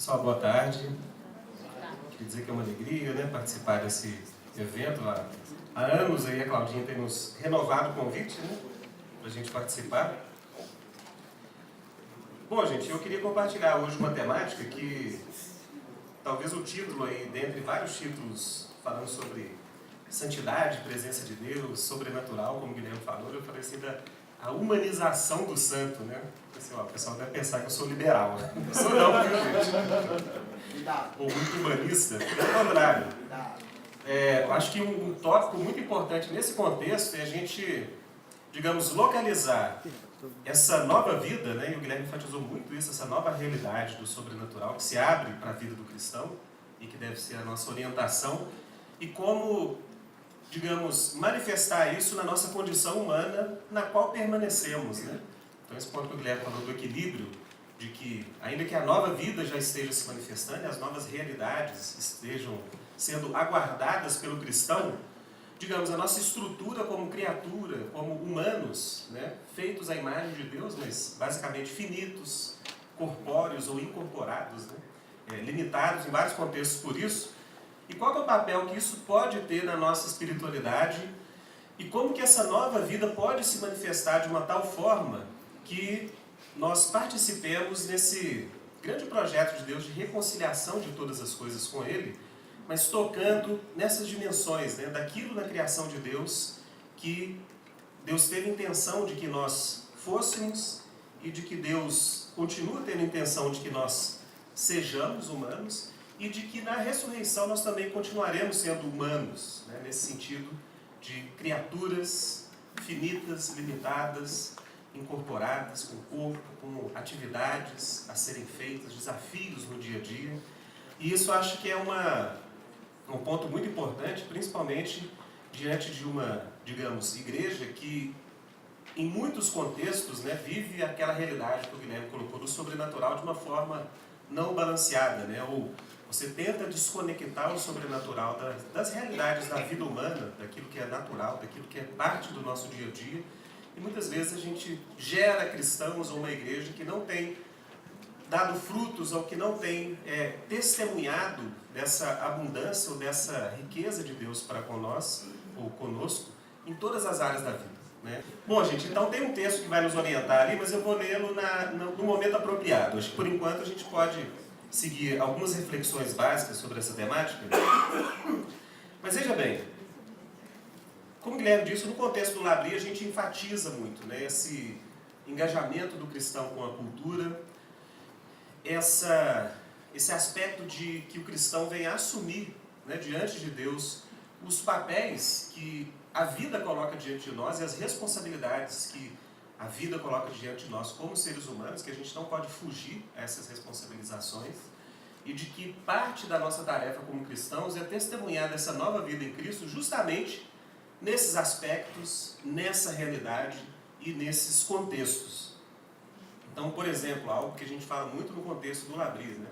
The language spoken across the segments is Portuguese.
Pessoal, boa tarde. Queria dizer que é uma alegria, né, participar desse evento. Há anos aí a Claudinha tem nos renovado o convite, né, para a gente participar. Bom, gente, eu queria compartilhar hoje uma temática que talvez o título aí, dentre vários títulos falando sobre santidade, presença de Deus, sobrenatural, como o Guilherme falou, eu falei assim a humanização do santo, né? Assim, ó, o pessoal deve pensar que eu sou liberal, né? Eu sou não, viu, gente? Ou muito humanista, pelo contrário. Eu acho que um tópico muito importante nesse contexto é a gente, digamos, localizar essa nova vida, né? E o Guilherme enfatizou muito isso, essa nova realidade do sobrenatural que se abre para a vida do cristão e que deve ser a nossa orientação, e como, digamos, manifestar isso na nossa condição humana na qual permanecemos, né? Então esse ponto que o Guilherme falou do equilíbrio, de que ainda que a nova vida já esteja se manifestando e as novas realidades estejam sendo aguardadas pelo cristão, digamos, a nossa estrutura como criatura, como humanos, né, feitos à imagem de Deus, mas basicamente finitos, corpóreos ou incorporados, né, limitados em vários contextos por isso. E qual é o papel que isso pode ter na nossa espiritualidade e como que essa nova vida pode se manifestar de uma tal forma que nós participemos nesse grande projeto de Deus de reconciliação de todas as coisas com Ele, mas tocando nessas dimensões, né, daquilo na criação de Deus que Deus teve intenção de que nós fôssemos e de que Deus continua tendo intenção de que nós sejamos humanos e de que na ressurreição nós também continuaremos sendo humanos, né, nesse sentido de criaturas finitas, limitadas, incorporadas com corpo, com atividades a serem feitas, desafios no dia a dia. E isso acho que é um ponto muito importante, principalmente diante de uma, digamos, igreja que em muitos contextos, né, vive aquela realidade que o Guilherme colocou do sobrenatural de uma forma não balanceada, né, ou você tenta desconectar o sobrenatural das realidades da vida humana, daquilo que é natural, daquilo que é parte do nosso dia a dia, e muitas vezes a gente gera cristãos ou uma igreja que não tem dado frutos ou que não tem testemunhado dessa abundância ou dessa riqueza de Deus para com nós, ou conosco, em todas as áreas da vida, né? Bom, gente, então tem um texto que vai nos orientar ali, mas eu vou lê-lo no momento apropriado. Acho que por enquanto a gente pode seguir algumas reflexões básicas sobre essa temática. Mas veja bem, como o Guilherme disse, no contexto do Labri a gente enfatiza muito, né, esse engajamento do cristão com a cultura, esse aspecto de que o cristão vem assumir, né, diante de Deus os papéis que a vida coloca diante de nós e as responsabilidades que a vida coloca diante de nós como seres humanos, que a gente não pode fugir a essas responsabilizações, e de que parte da nossa tarefa como cristãos é testemunhar dessa nova vida em Cristo justamente nesses aspectos, nessa realidade e nesses contextos. Então, por exemplo, algo que a gente fala muito no contexto do Labri, né,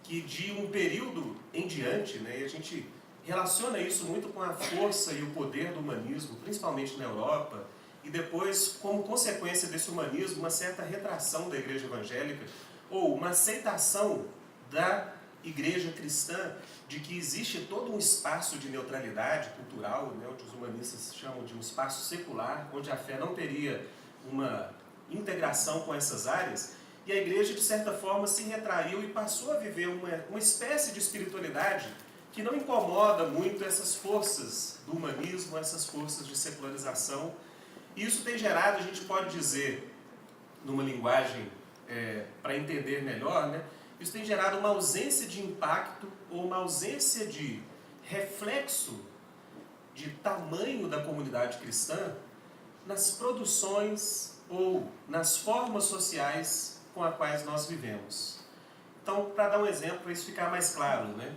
que de um período em diante, né, e a gente relaciona isso muito com a força e o poder do humanismo, principalmente na Europa, e depois, como consequência desse humanismo, uma certa retração da igreja evangélica, ou uma aceitação da igreja cristã de que existe todo um espaço de neutralidade cultural, né, onde os humanistas chamam de um espaço secular, onde a fé não teria uma integração com essas áreas, e a igreja, de certa forma, se retraiu e passou a viver uma espécie de espiritualidade que não incomoda muito essas forças do humanismo, essas forças de secularização. E isso tem gerado, a gente pode dizer, numa linguagem para entender melhor, né, isso tem gerado uma ausência de impacto ou uma ausência de reflexo de tamanho da comunidade cristã nas produções ou nas formas sociais com as quais nós vivemos. Então, para dar um exemplo, para isso ficar mais claro, né?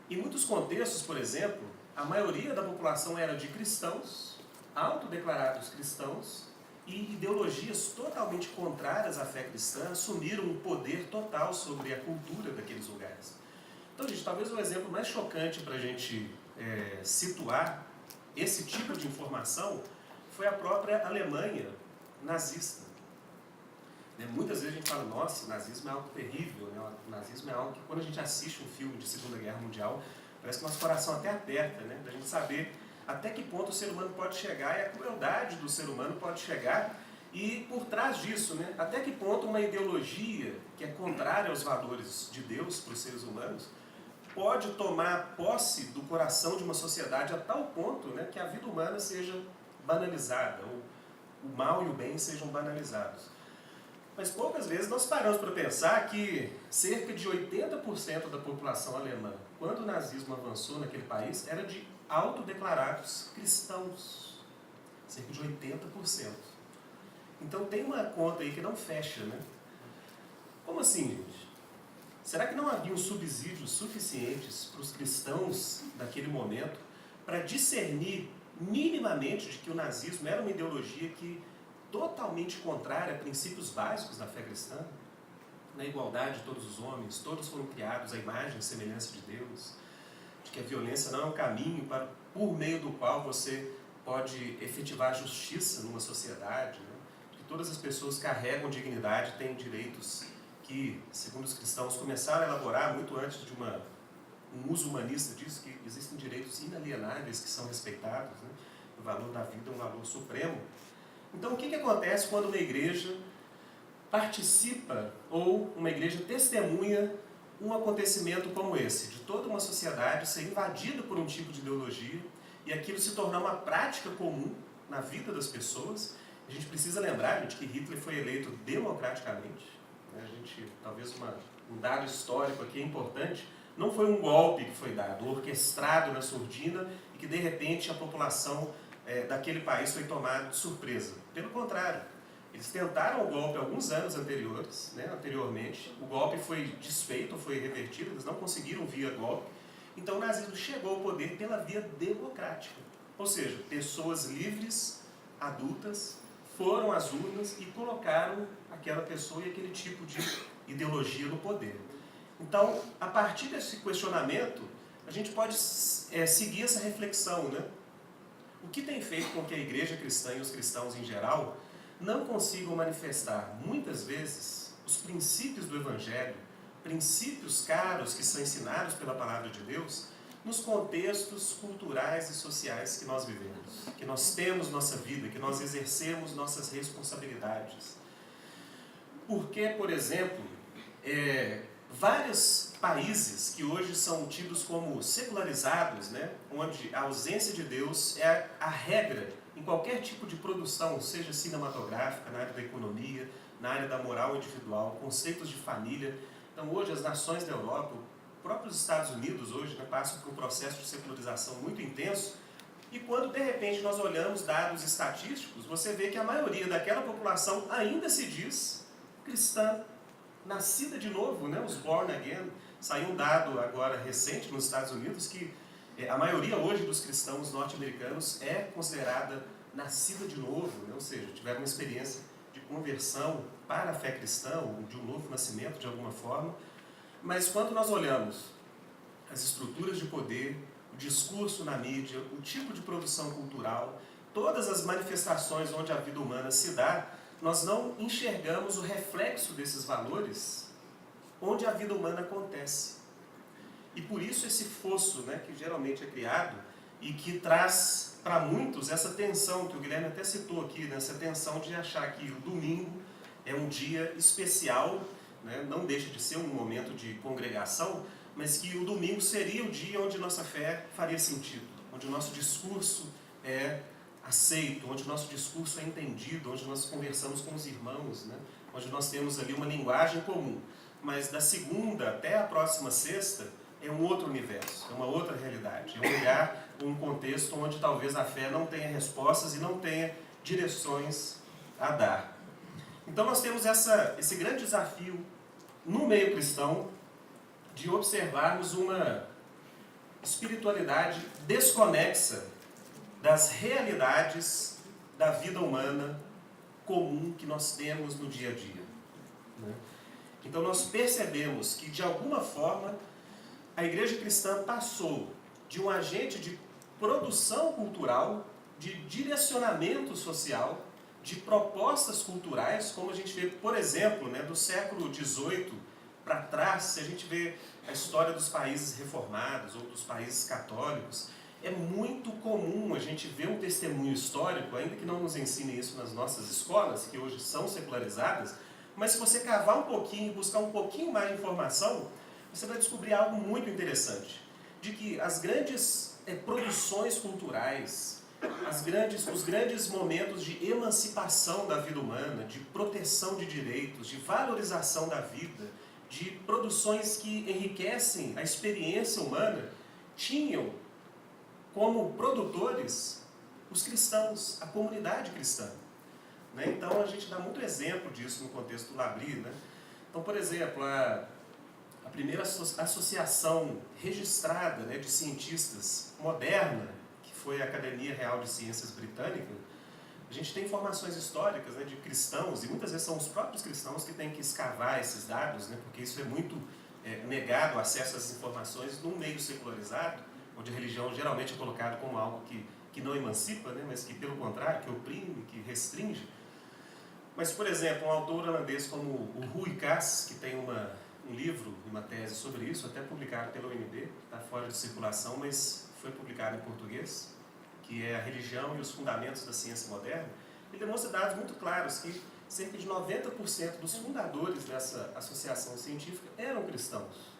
Em muitos contextos, por exemplo, a maioria da população era de cristãos, autodeclarados cristãos, e ideologias totalmente contrárias à fé cristã assumiram um poder total sobre a cultura daqueles lugares. Então, gente, talvez o exemplo mais chocante para a gente situar esse tipo de informação foi a própria Alemanha nazista. Muitas vezes a gente fala, nossa, o nazismo é algo terrível, né? O nazismo é algo que, quando a gente assiste um filme de Segunda Guerra Mundial, parece que nosso coração até aperta, né? Da gente saber até que ponto o ser humano pode chegar e a crueldade do ser humano pode chegar, e por trás disso, né? Até que ponto uma ideologia que é contrária aos valores de Deus para os seres humanos pode tomar posse do coração de uma sociedade a tal ponto, né, que a vida humana seja banalizada, ou o mal e o bem sejam banalizados. Mas poucas vezes nós paramos para pensar que cerca de 80% da população alemã, quando o nazismo avançou naquele país, era de autodeclarados cristãos. Cerca de 80%. Então tem uma conta aí que não fecha, né? Como assim, gente? Será que não haviam subsídios suficientes para os cristãos daquele momento para discernir minimamente de que o nazismo era uma ideologia que totalmente contrária a princípios básicos da fé cristã? Na igualdade de todos os homens, todos foram criados à imagem e semelhança de Deus, de que a violência não é um caminho por meio do qual você pode efetivar a justiça numa sociedade, né? Que todas as pessoas carregam dignidade, têm direitos que, segundo os cristãos, começaram a elaborar muito antes de um uso humanista disso, que existem direitos inalienáveis que são respeitados, né? O valor da vida é um valor supremo. Então, o que acontece quando uma igreja participa ou uma igreja testemunha um acontecimento como esse, de toda uma sociedade ser invadida por um tipo de ideologia e aquilo se tornar uma prática comum na vida das pessoas? A gente precisa lembrar, gente, que Hitler foi eleito democraticamente. A gente, talvez um dado histórico aqui é importante, não foi um golpe que foi dado, orquestrado na surdina, e que de repente a população daquele país foi tomada de surpresa. Pelo contrário, eles tentaram o golpe alguns anos anteriormente, o golpe foi desfeito, foi revertido, eles não conseguiram via golpe, então o nazismo chegou ao poder pela via democrática, ou seja, pessoas livres, adultas, foram às urnas e colocaram aquela pessoa e aquele tipo de ideologia no poder. Então, a partir desse questionamento, a gente pode seguir essa reflexão, né? O que tem feito com que a igreja cristã e os cristãos em geral não consigam manifestar, muitas vezes, os princípios do Evangelho, princípios caros que são ensinados pela Palavra de Deus, nos contextos culturais e sociais que nós vivemos, que nós temos nossa vida, que nós exercemos nossas responsabilidades. Porque, por exemplo, vários países que hoje são tidos como secularizados, né, onde a ausência de Deus é a regra em qualquer tipo de produção, seja cinematográfica, na área da economia, na área da moral individual, conceitos de família. Então, hoje, as nações da Europa, próprios Estados Unidos hoje, né, passam por um processo de secularização muito intenso, e quando de repente nós olhamos dados estatísticos, você vê que a maioria daquela população ainda se diz cristã, nascida de novo, né, os born again. Saiu um dado agora recente nos Estados Unidos que a maioria hoje dos cristãos norte-americanos é considerada nascida de novo, né, ou seja, tiveram uma experiência de conversão para a fé cristã, ou de um novo nascimento de alguma forma. Mas quando nós olhamos as estruturas de poder, o discurso na mídia, o tipo de produção cultural, todas as manifestações onde a vida humana se dá, nós não enxergamos o reflexo desses valores onde a vida humana acontece. E por isso esse fosso, né, que geralmente é criado e que traz para muitos essa tensão, que o Guilherme até citou aqui, né, essa tensão de achar que o domingo é um dia especial, né, não deixa de ser um momento de congregação, mas que o domingo seria o dia onde nossa fé faria sentido, onde o nosso discurso é aceito, onde o nosso discurso é entendido, onde nós conversamos com os irmãos, né, onde nós temos ali uma linguagem comum. Mas da segunda até a próxima sexta é um outro universo, é uma outra realidade, é um lugar, um contexto onde talvez a fé não tenha respostas e não tenha direções a dar. Então nós temos esse grande desafio no meio cristão de observarmos uma espiritualidade desconexa das realidades da vida humana comum que nós temos no dia a dia, né? Então nós percebemos que, de alguma forma, a igreja cristã passou de um agente de produção cultural, de direcionamento social, de propostas culturais, como a gente vê, por exemplo, né, do século XVIII para trás, se a gente vê a história dos países reformados ou dos países católicos, é muito comum a gente ver um testemunho histórico, ainda que não nos ensine isso nas nossas escolas, que hoje são secularizadas, mas se você cavar um pouquinho, buscar um pouquinho mais de informação, você vai descobrir algo muito interessante, de que as grandes produções culturais, os grandes momentos de emancipação da vida humana, de proteção de direitos, de valorização da vida, de produções que enriquecem a experiência humana, tinham como produtores os cristãos, a comunidade cristã. Né? Então a gente dá muito exemplo disso no contexto do Labri. Né? Então, por exemplo, a primeira associação registrada, né, de cientistas moderna, que foi a Academia Real de Ciências Britânica, a gente tem informações históricas, né, de cristãos, e muitas vezes são os próprios cristãos que têm que escavar esses dados, né, porque isso é muito negado, o acesso às informações num meio secularizado, onde a religião geralmente é colocada como algo que não emancipa, né, mas que, pelo contrário, que oprime, que restringe. Mas, por exemplo, um autor holandês como o Rui Kass, que tem um livro, uma tese sobre isso, até publicado pela UNB, está fora de circulação, mas foi publicado em português, que é A Religião e os Fundamentos da Ciência Moderna, ele demonstra dados muito claros que cerca de 90% dos fundadores dessa associação científica eram cristãos.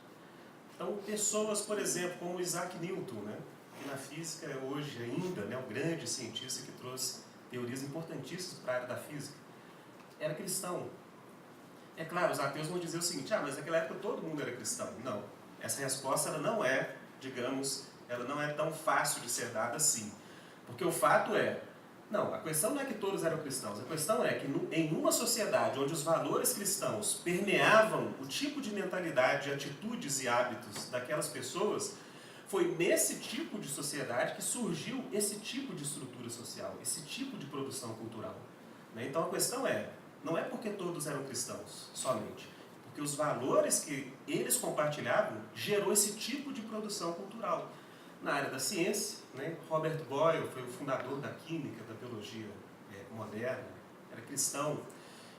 Então, pessoas, por exemplo, como Isaac Newton, né, que na física é hoje ainda, né, o grande cientista que trouxe teorias importantíssimas para a área da física, era cristão. É claro, os ateus vão dizer o seguinte: mas naquela época todo mundo era cristão. Não, essa resposta ela não é, digamos, ela não é tão fácil de ser dada assim. Porque o fato é, não, a questão não é que todos eram cristãos, a questão é que em uma sociedade onde os valores cristãos permeavam o tipo de mentalidade, atitudes e hábitos daquelas pessoas, foi nesse tipo de sociedade que surgiu esse tipo de estrutura social, esse tipo de produção cultural. Então a questão é, não é porque todos eram cristãos somente, porque os valores que eles compartilhavam gerou esse tipo de produção cultural. Na área da ciência, né, Robert Boyle foi o fundador da química, da biologia moderna, era cristão.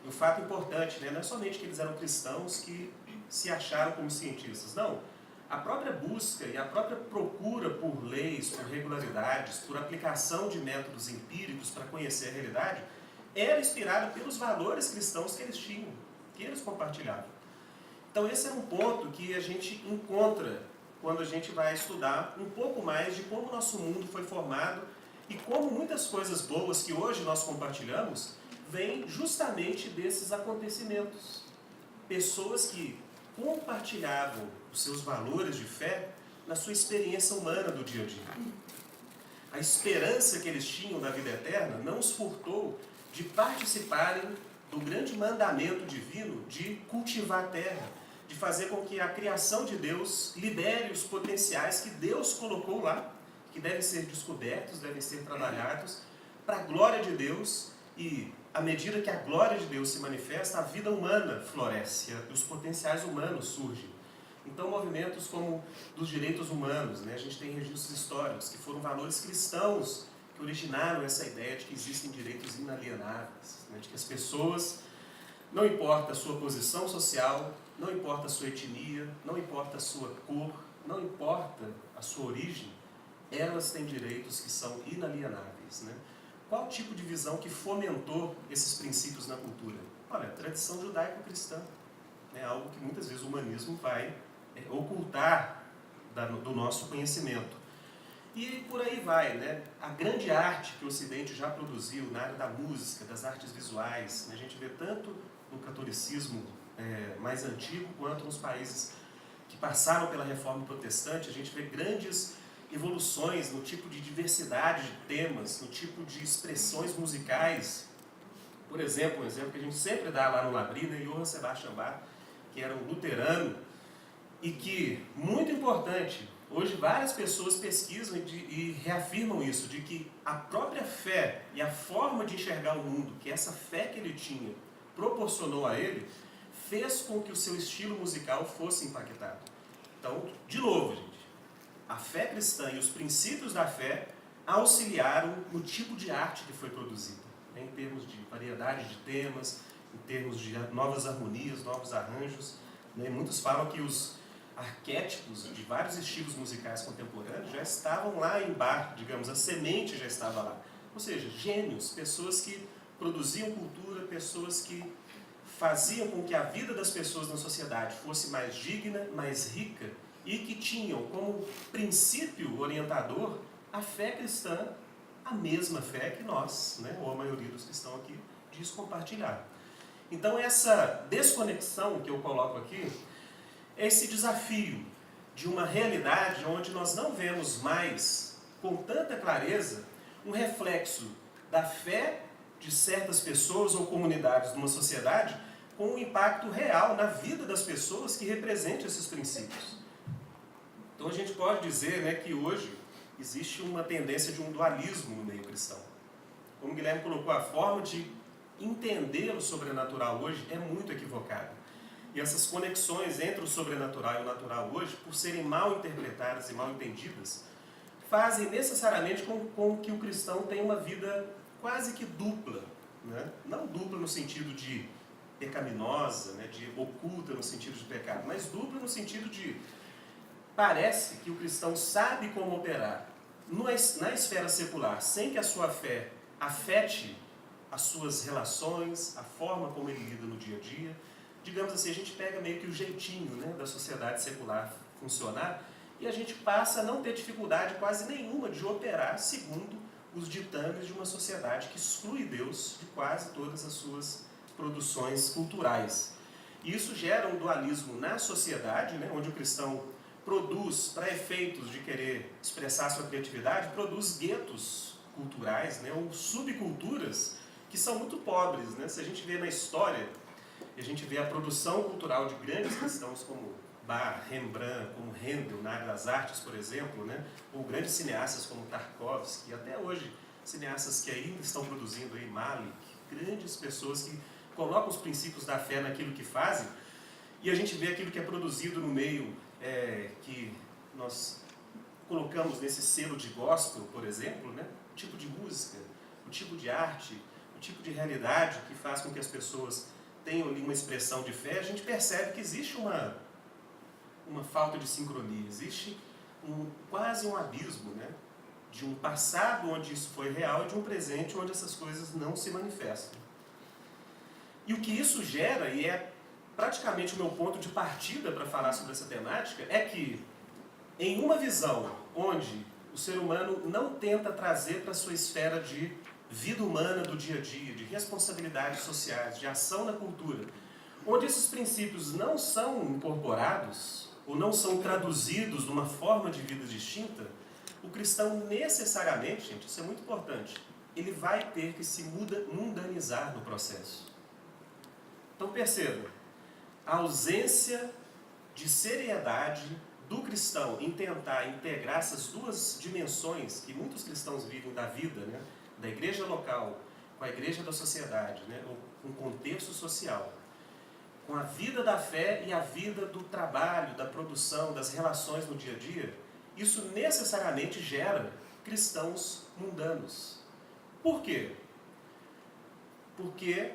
E um fato importante, né, não é somente que eles eram cristãos que se acharam como cientistas, não. A própria busca e a própria procura por leis, por regularidades, por aplicação de métodos empíricos para conhecer a realidade, era inspirada pelos valores cristãos que eles tinham, que eles compartilhavam. Então esse é um ponto que a gente encontra quando a gente vai estudar um pouco mais de como o nosso mundo foi formado e como muitas coisas boas que hoje nós compartilhamos vêm justamente desses acontecimentos. Pessoas que compartilhavam os seus valores de fé na sua experiência humana do dia a dia. A esperança que eles tinham da vida eterna não os furtou de participarem do grande mandamento divino de cultivar a terra, de fazer com que a criação de Deus libere os potenciais que Deus colocou lá, que devem ser descobertos, devem ser trabalhados para a glória de Deus, e à medida que a glória de Deus se manifesta, a vida humana floresce, os potenciais humanos surgem. Então movimentos como dos direitos humanos, né, a gente tem registros históricos que foram valores cristãos que originaram essa ideia de que existem direitos inalienáveis, né, de que as pessoas, não importa a sua posição social, não importa a sua etnia, não importa a sua cor, não importa a sua origem, elas têm direitos que são inalienáveis. Né? Qual tipo de visão que fomentou esses princípios na cultura? Olha, a tradição judaico-cristã. É algo que muitas vezes o humanismo vai ocultar do nosso conhecimento. E por aí vai, né? A grande arte que o Ocidente já produziu na área da música, das artes visuais, né? A gente vê tanto no catolicismo mais antigo, quanto nos países que passaram pela Reforma Protestante, a gente vê grandes evoluções no tipo de diversidade de temas, no tipo de expressões musicais. Por exemplo, um exemplo que a gente sempre dá lá no Labri, né, Johann Sebastian Bach, que era um luterano, e que, muito importante, hoje várias pessoas pesquisam e reafirmam isso, de que a própria fé e a forma de enxergar o mundo, que essa fé que ele tinha proporcionou a ele, fez com que o seu estilo musical fosse impactado. Então, de novo, gente, a fé cristã e os princípios da fé auxiliaram no tipo de arte que foi produzida. né, em termos de variedade de temas, em termos de novas harmonias, novos arranjos. Né? Muitos falam que os arquétipos de vários estilos musicais contemporâneos já estavam lá em Bach, digamos, a semente já estava lá. Ou seja, gênios, pessoas que produziam cultura, pessoas que faziam com que a vida das pessoas na sociedade fosse mais digna, mais rica, e que tinham como princípio orientador a fé cristã, a mesma fé que nós, né, ou a maioria dos que estão aqui, diz compartilhar. Então essa desconexão que eu coloco aqui, é esse desafio de uma realidade onde nós não vemos mais, com tanta clareza, um reflexo da fé de certas pessoas ou comunidades de uma sociedade com um impacto real na vida das pessoas que representam esses princípios. Então a gente pode dizer, né, que hoje existe uma tendência de um dualismo no meio cristão. Como Guilherme colocou, a forma de entender o sobrenatural hoje é muito equivocada. E essas conexões entre o sobrenatural e o natural hoje, por serem mal interpretadas e mal entendidas, fazem necessariamente com que o cristão tenha uma vida quase que dupla. Né? Não dupla no sentido de pecaminosa, né? De oculta no sentido de pecado, mas dupla no sentido de parece que o cristão sabe como operar na esfera secular, sem que a sua fé afete as suas relações, a forma como ele lida no dia a dia. Digamos assim, a gente pega meio que o jeitinho, né, da sociedade secular funcionar e a gente passa a não ter dificuldade quase nenhuma de operar segundo os ditames de uma sociedade que exclui Deus de quase todas as suas produções culturais. E isso gera um dualismo na sociedade, né, onde o cristão produz, para efeitos de querer expressar sua criatividade, produz guetos culturais, né, ou subculturas que são muito pobres. Né? Se a gente vê na história, a gente vê a produção cultural de grandes cristãos como Bach, Rembrandt, como Handel, na área das artes, por exemplo, né? Ou grandes cineastas como Tarkovsky, e até hoje cineastas que ainda estão produzindo aí, Malick, grandes pessoas que colocam os princípios da fé naquilo que fazem, e a gente vê aquilo que é produzido no meio que nós colocamos nesse selo de gospel, por exemplo, né? O tipo de música, o tipo de arte, o tipo de realidade que faz com que as pessoas tenham ali uma expressão de fé, a gente percebe que existe uma falta de sincronia, existe quase um abismo, né? De um passado onde isso foi real e de um presente onde essas coisas não se manifestam. E o que isso gera, e é praticamente o meu ponto de partida para falar sobre essa temática, é que em uma visão onde o ser humano não tenta trazer para a sua esfera de vida humana do dia a dia, de responsabilidades sociais, de ação na cultura, onde esses princípios não são incorporados ou não são traduzidos numa forma de vida distinta, o cristão necessariamente, gente, isso é muito importante, ele vai ter que se mundanizar no processo. Então perceba, a ausência de seriedade do cristão em tentar integrar essas duas dimensões que muitos cristãos vivem da vida, né? Da igreja local, com a igreja da sociedade, né? Ou com o contexto social, com a vida da fé e a vida do trabalho, da produção, das relações no dia a dia, isso necessariamente gera cristãos mundanos. Por quê? Porque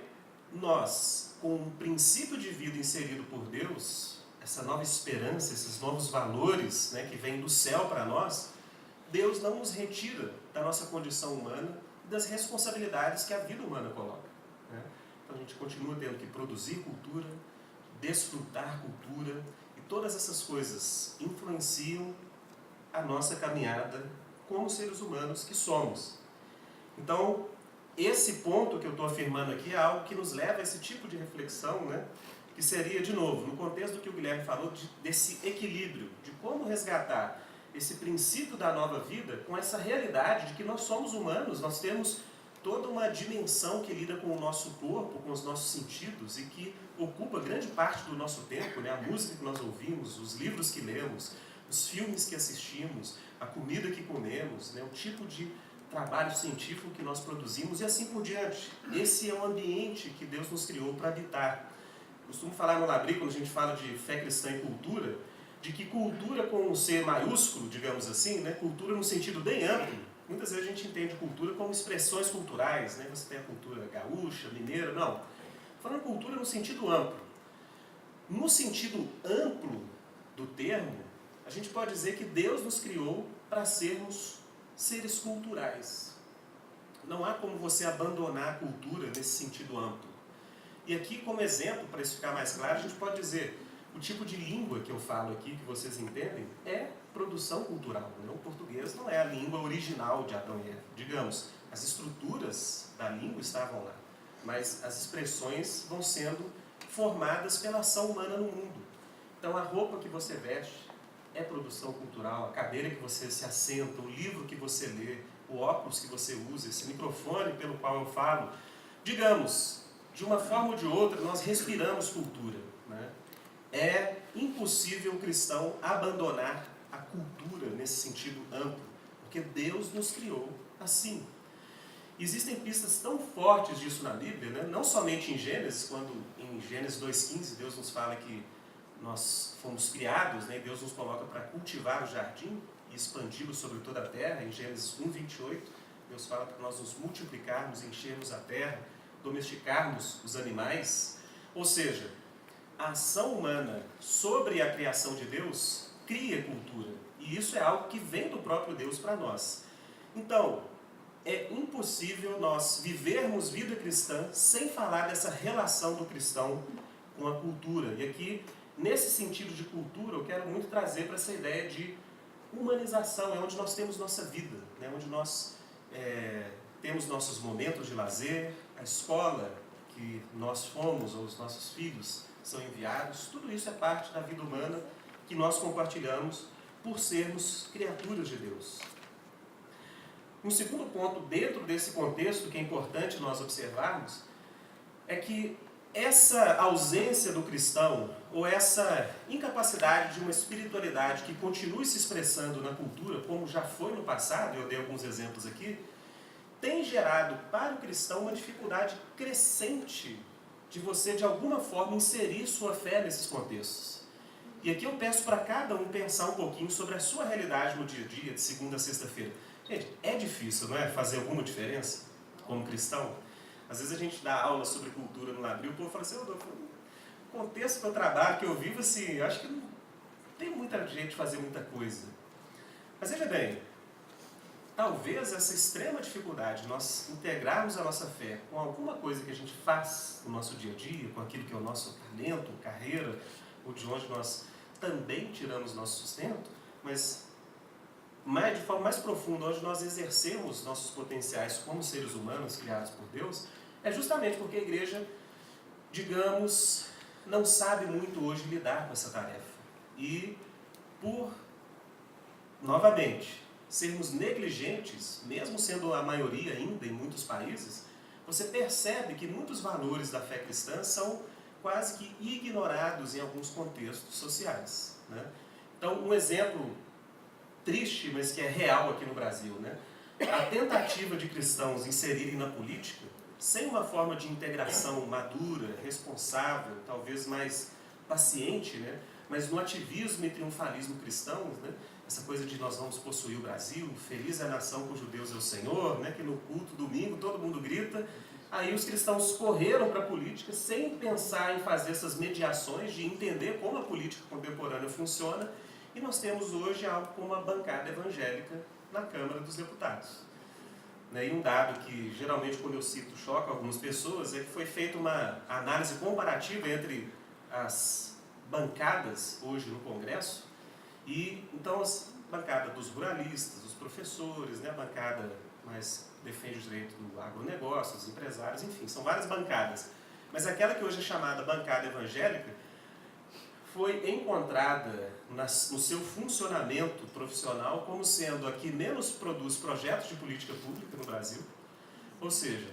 nós, com um princípio de vida inserido por Deus, essa nova esperança, esses novos valores, né, que vêm do céu para nós, Deus não nos retira da nossa condição humana e das responsabilidades que a vida humana coloca. Né? Então a gente continua tendo que produzir cultura, desfrutar cultura, e todas essas coisas influenciam a nossa caminhada como seres humanos que somos. Então, esse ponto que eu estou afirmando aqui é algo que nos leva a esse tipo de reflexão, né? Que seria, de novo, no contexto do que o Guilherme falou, desse equilíbrio, de como resgatar esse princípio da nova vida com essa realidade de que nós somos humanos, nós temos toda uma dimensão que lida com o nosso corpo, com os nossos sentidos, e que ocupa grande parte do nosso tempo, né? A música que nós ouvimos, os livros que lemos, os filmes que assistimos, a comida que comemos, né? O tipo de trabalho científico que nós produzimos e assim por diante. Esse é o ambiente que Deus nos criou para habitar. Costumo falar no Labri, quando a gente fala de fé cristã e cultura, de que cultura com um C maiúsculo, digamos assim, né? Cultura no sentido bem amplo, muitas vezes a gente entende cultura como expressões culturais, né? Você tem a cultura gaúcha, mineira, não. Falando cultura no sentido amplo. No sentido amplo do termo, a gente pode dizer que Deus nos criou para sermos seres culturais. Não há como você abandonar a cultura nesse sentido amplo. E aqui, como exemplo, para isso ficar mais claro, a gente pode dizer, o tipo de língua que eu falo aqui, que vocês entendem, é produção cultural. Né? O português não é a língua original de Adão e Eva. Digamos, as estruturas da língua estavam lá, mas as expressões vão sendo formadas pela ação humana no mundo. Então, a roupa que você veste é produção cultural, a cadeira que você se assenta, o livro que você lê, o óculos que você usa, esse microfone pelo qual eu falo. Digamos, de uma forma ou de outra, nós respiramos cultura. Né? É impossível um cristão abandonar a cultura nesse sentido amplo, porque Deus nos criou assim. Existem pistas tão fortes disso na Bíblia, né? Não somente em Gênesis, quando em Gênesis 2,15 Deus nos fala que nós fomos criados, né? Deus nos coloca para cultivar o jardim e expandi-lo sobre toda a terra. Em Gênesis 1,28 Deus fala para nós nos multiplicarmos, enchermos a terra, domesticarmos os animais. Ou seja, a ação humana sobre a criação de Deus cria cultura. E isso é algo que vem do próprio Deus para nós. Então, é impossível nós vivermos vida cristã sem falar dessa relação do cristão com a cultura. E aqui, nesse sentido de cultura, eu quero muito trazer para essa ideia de humanização. É onde nós temos nossa vida, né? Onde nós temos nossos momentos de lazer, a escola que nós fomos, ou os nossos filhos são enviados. Tudo isso é parte da vida humana que nós compartilhamos por sermos criaturas de Deus. Um segundo ponto, dentro desse contexto, que é importante nós observarmos, é que essa ausência do cristão, ou essa incapacidade de uma espiritualidade que continue se expressando na cultura, como já foi no passado, eu dei alguns exemplos aqui, tem gerado para o cristão uma dificuldade crescente de você, de alguma forma, inserir sua fé nesses contextos. E aqui eu peço para cada um pensar um pouquinho sobre a sua realidade no dia a dia, de segunda a sexta-feira. Gente, é difícil, não é? Fazer alguma diferença como cristão. Às vezes a gente dá aula sobre cultura no Labril, o povo fala assim, o contexto que eu trabalho, que eu vivo, assim, eu acho que não tem muita gente fazer muita coisa. Mas veja bem, talvez essa extrema dificuldade de nós integrarmos a nossa fé com alguma coisa que a gente faz no nosso dia a dia, com aquilo que é o nosso talento, carreira, ou de onde nós também tiramos nosso sustento, mas de forma mais profunda, onde nós exercemos nossos potenciais como seres humanos criados por Deus, é justamente porque a igreja, digamos, não sabe muito hoje lidar com essa tarefa. E por, novamente, sermos negligentes, mesmo sendo a maioria ainda em muitos países, você percebe que muitos valores da fé cristã são quase que ignorados em alguns contextos sociais. Né? Então, um exemplo triste, mas que é real aqui no Brasil, né? A tentativa de cristãos inserirem na política, sem uma forma de integração madura, responsável, talvez mais paciente, né? Mas no ativismo e triunfalismo cristãos, né? Essa coisa de nós vamos possuir o Brasil, feliz é a nação cujo Deus é o Senhor, né? Que no culto domingo todo mundo grita. Aí os cristãos correram para a política sem pensar em fazer essas mediações, de entender como a política contemporânea funciona. E nós temos hoje algo como a bancada evangélica na Câmara dos Deputados. E um dado que geralmente quando eu cito choca algumas pessoas é que foi feita uma análise comparativa entre as bancadas hoje no Congresso e então as bancadas dos ruralistas, dos professores, né, a bancada mais defende o direito do agronegócio, dos empresários, enfim, são várias bancadas. Mas aquela que hoje é chamada bancada evangélica foi encontrada no seu funcionamento profissional como sendo a que menos produz projetos de política pública no Brasil. Ou seja,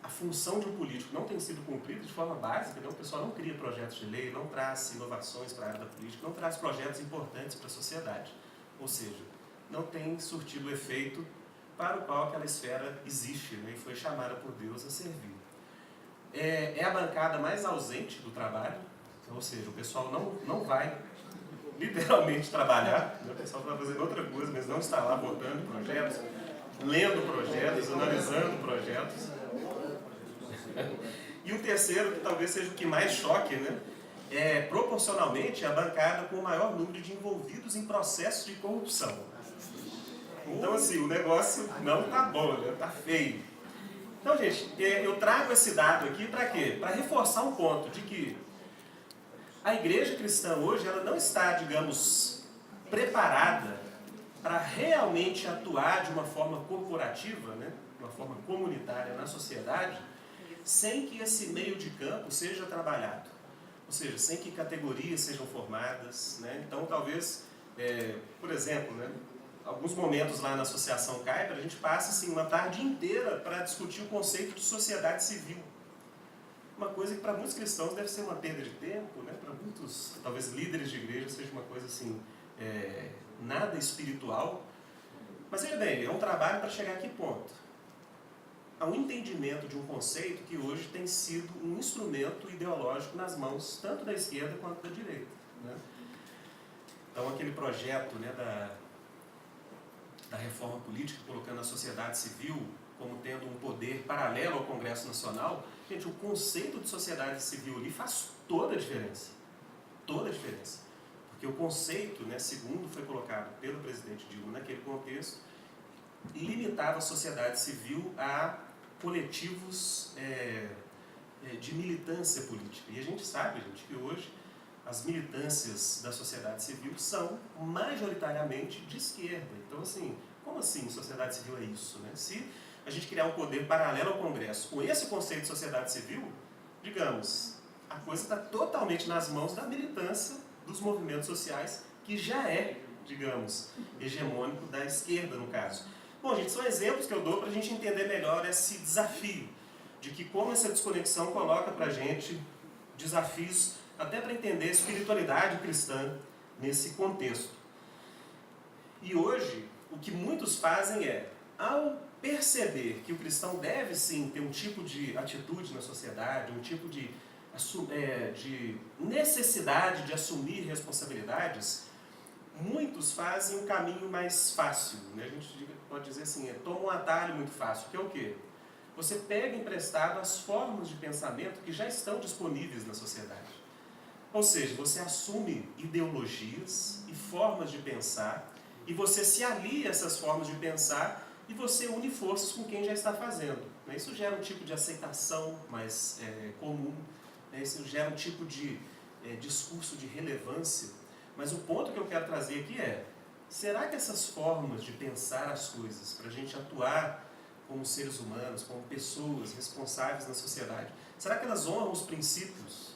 a função de um político não tem sido cumprida de forma básica, né? O pessoal não cria projetos de lei, não traz inovações para a área da política, não traz projetos importantes para a sociedade. Ou seja, não tem surtido o efeito para o qual aquela esfera existe, né? E foi chamada por Deus a servir. É a bancada mais ausente do trabalho. Ou seja, o pessoal não vai literalmente trabalhar, né? O pessoal está fazendo outra coisa, mas não está lá votando projetos, lendo projetos, analisando projetos. E o terceiro, que talvez seja o que mais choque, né? É proporcionalmente a bancada com o maior número de envolvidos em processos de corrupção. Então, assim, o negócio não está bom, né? Está feio. Então, gente, eu trago esse dado aqui para quê? Para reforçar um ponto de que a igreja cristã hoje, ela não está, digamos, preparada para realmente atuar de uma forma corporativa, né? De uma forma comunitária na sociedade, sem que esse meio de campo seja trabalhado. Ou seja, sem que categorias sejam formadas, né? Então, talvez, por exemplo, né? Alguns momentos lá na Associação Kuyper, a gente passa assim, uma tarde inteira para discutir o conceito de sociedade civil. Uma coisa que para muitos cristãos deve ser uma perda de tempo, né? Para muitos, talvez líderes de igreja, seja uma coisa assim, nada espiritual. Mas veja bem, é um trabalho para chegar a que ponto? A um entendimento de um conceito que hoje tem sido um instrumento ideológico nas mãos tanto da esquerda quanto da direita, né? Então aquele projeto, né, da reforma política, colocando a sociedade civil como tendo um poder paralelo ao Congresso Nacional, gente, o conceito de sociedade civil ali faz toda a diferença. Toda a diferença. Porque o conceito, né, segundo foi colocado pelo presidente Dilma naquele contexto, limitava a sociedade civil a coletivos de militância política. E a gente sabe, gente, que hoje as militâncias da sociedade civil são majoritariamente de esquerda. Então, assim, como assim sociedade civil é isso, né? Se a gente criar um poder paralelo ao Congresso com esse conceito de sociedade civil, digamos, a coisa está totalmente nas mãos da militância dos movimentos sociais, que já é, digamos, hegemônico da esquerda, no caso. Bom, gente, são exemplos que eu dou para a gente entender melhor esse desafio, de que como essa desconexão coloca para a gente desafios até para entender a espiritualidade cristã nesse contexto. E hoje, o que muitos fazem ao perceber que o cristão deve sim ter um tipo de atitude na sociedade, um tipo de necessidade de assumir responsabilidades, muitos fazem um caminho mais fácil, né? A gente pode dizer assim, toma um atalho muito fácil, que é o quê? Você pega emprestado as formas de pensamento que já estão disponíveis na sociedade. Ou seja, você assume ideologias e formas de pensar, e você se alia a essas formas de pensar, e você une forças com quem já está fazendo. Isso gera um tipo de aceitação mais comum, isso gera um tipo de discurso de relevância. Mas o ponto que eu quero trazer aqui será que essas formas de pensar as coisas, para a gente atuar como seres humanos, como pessoas responsáveis na sociedade, será que elas honram os princípios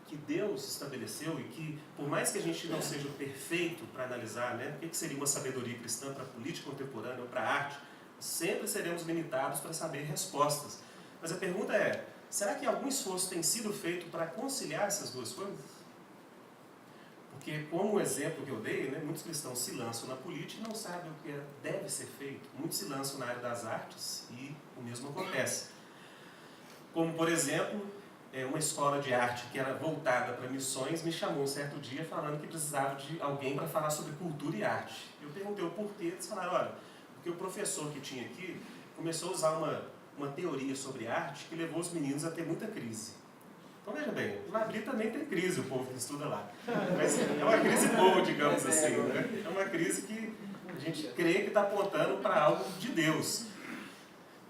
que Deus estabeleceu e que, por mais que a gente não seja perfeito para analisar, né, o que seria uma sabedoria cristã para a política contemporânea ou para a arte, sempre seremos limitados para saber respostas. Mas a pergunta será que algum esforço tem sido feito para conciliar essas duas coisas? Porque, como o exemplo que eu dei, né, muitos cristãos se lançam na política e não sabem o que deve ser feito. Muitos se lançam na área das artes e o mesmo acontece. Como, por exemplo, uma escola de arte que era voltada para missões me chamou um certo dia falando que precisava de alguém para falar sobre cultura e arte. Eu perguntei o porquê, eles falaram, olha, porque o professor que tinha aqui começou a usar uma teoria sobre arte que levou os meninos a ter muita crise. Então veja bem, o Labri também tem crise, o povo que estuda lá. Mas é uma crise boa, digamos assim, né? É uma crise que a gente crê que está apontando para algo de Deus.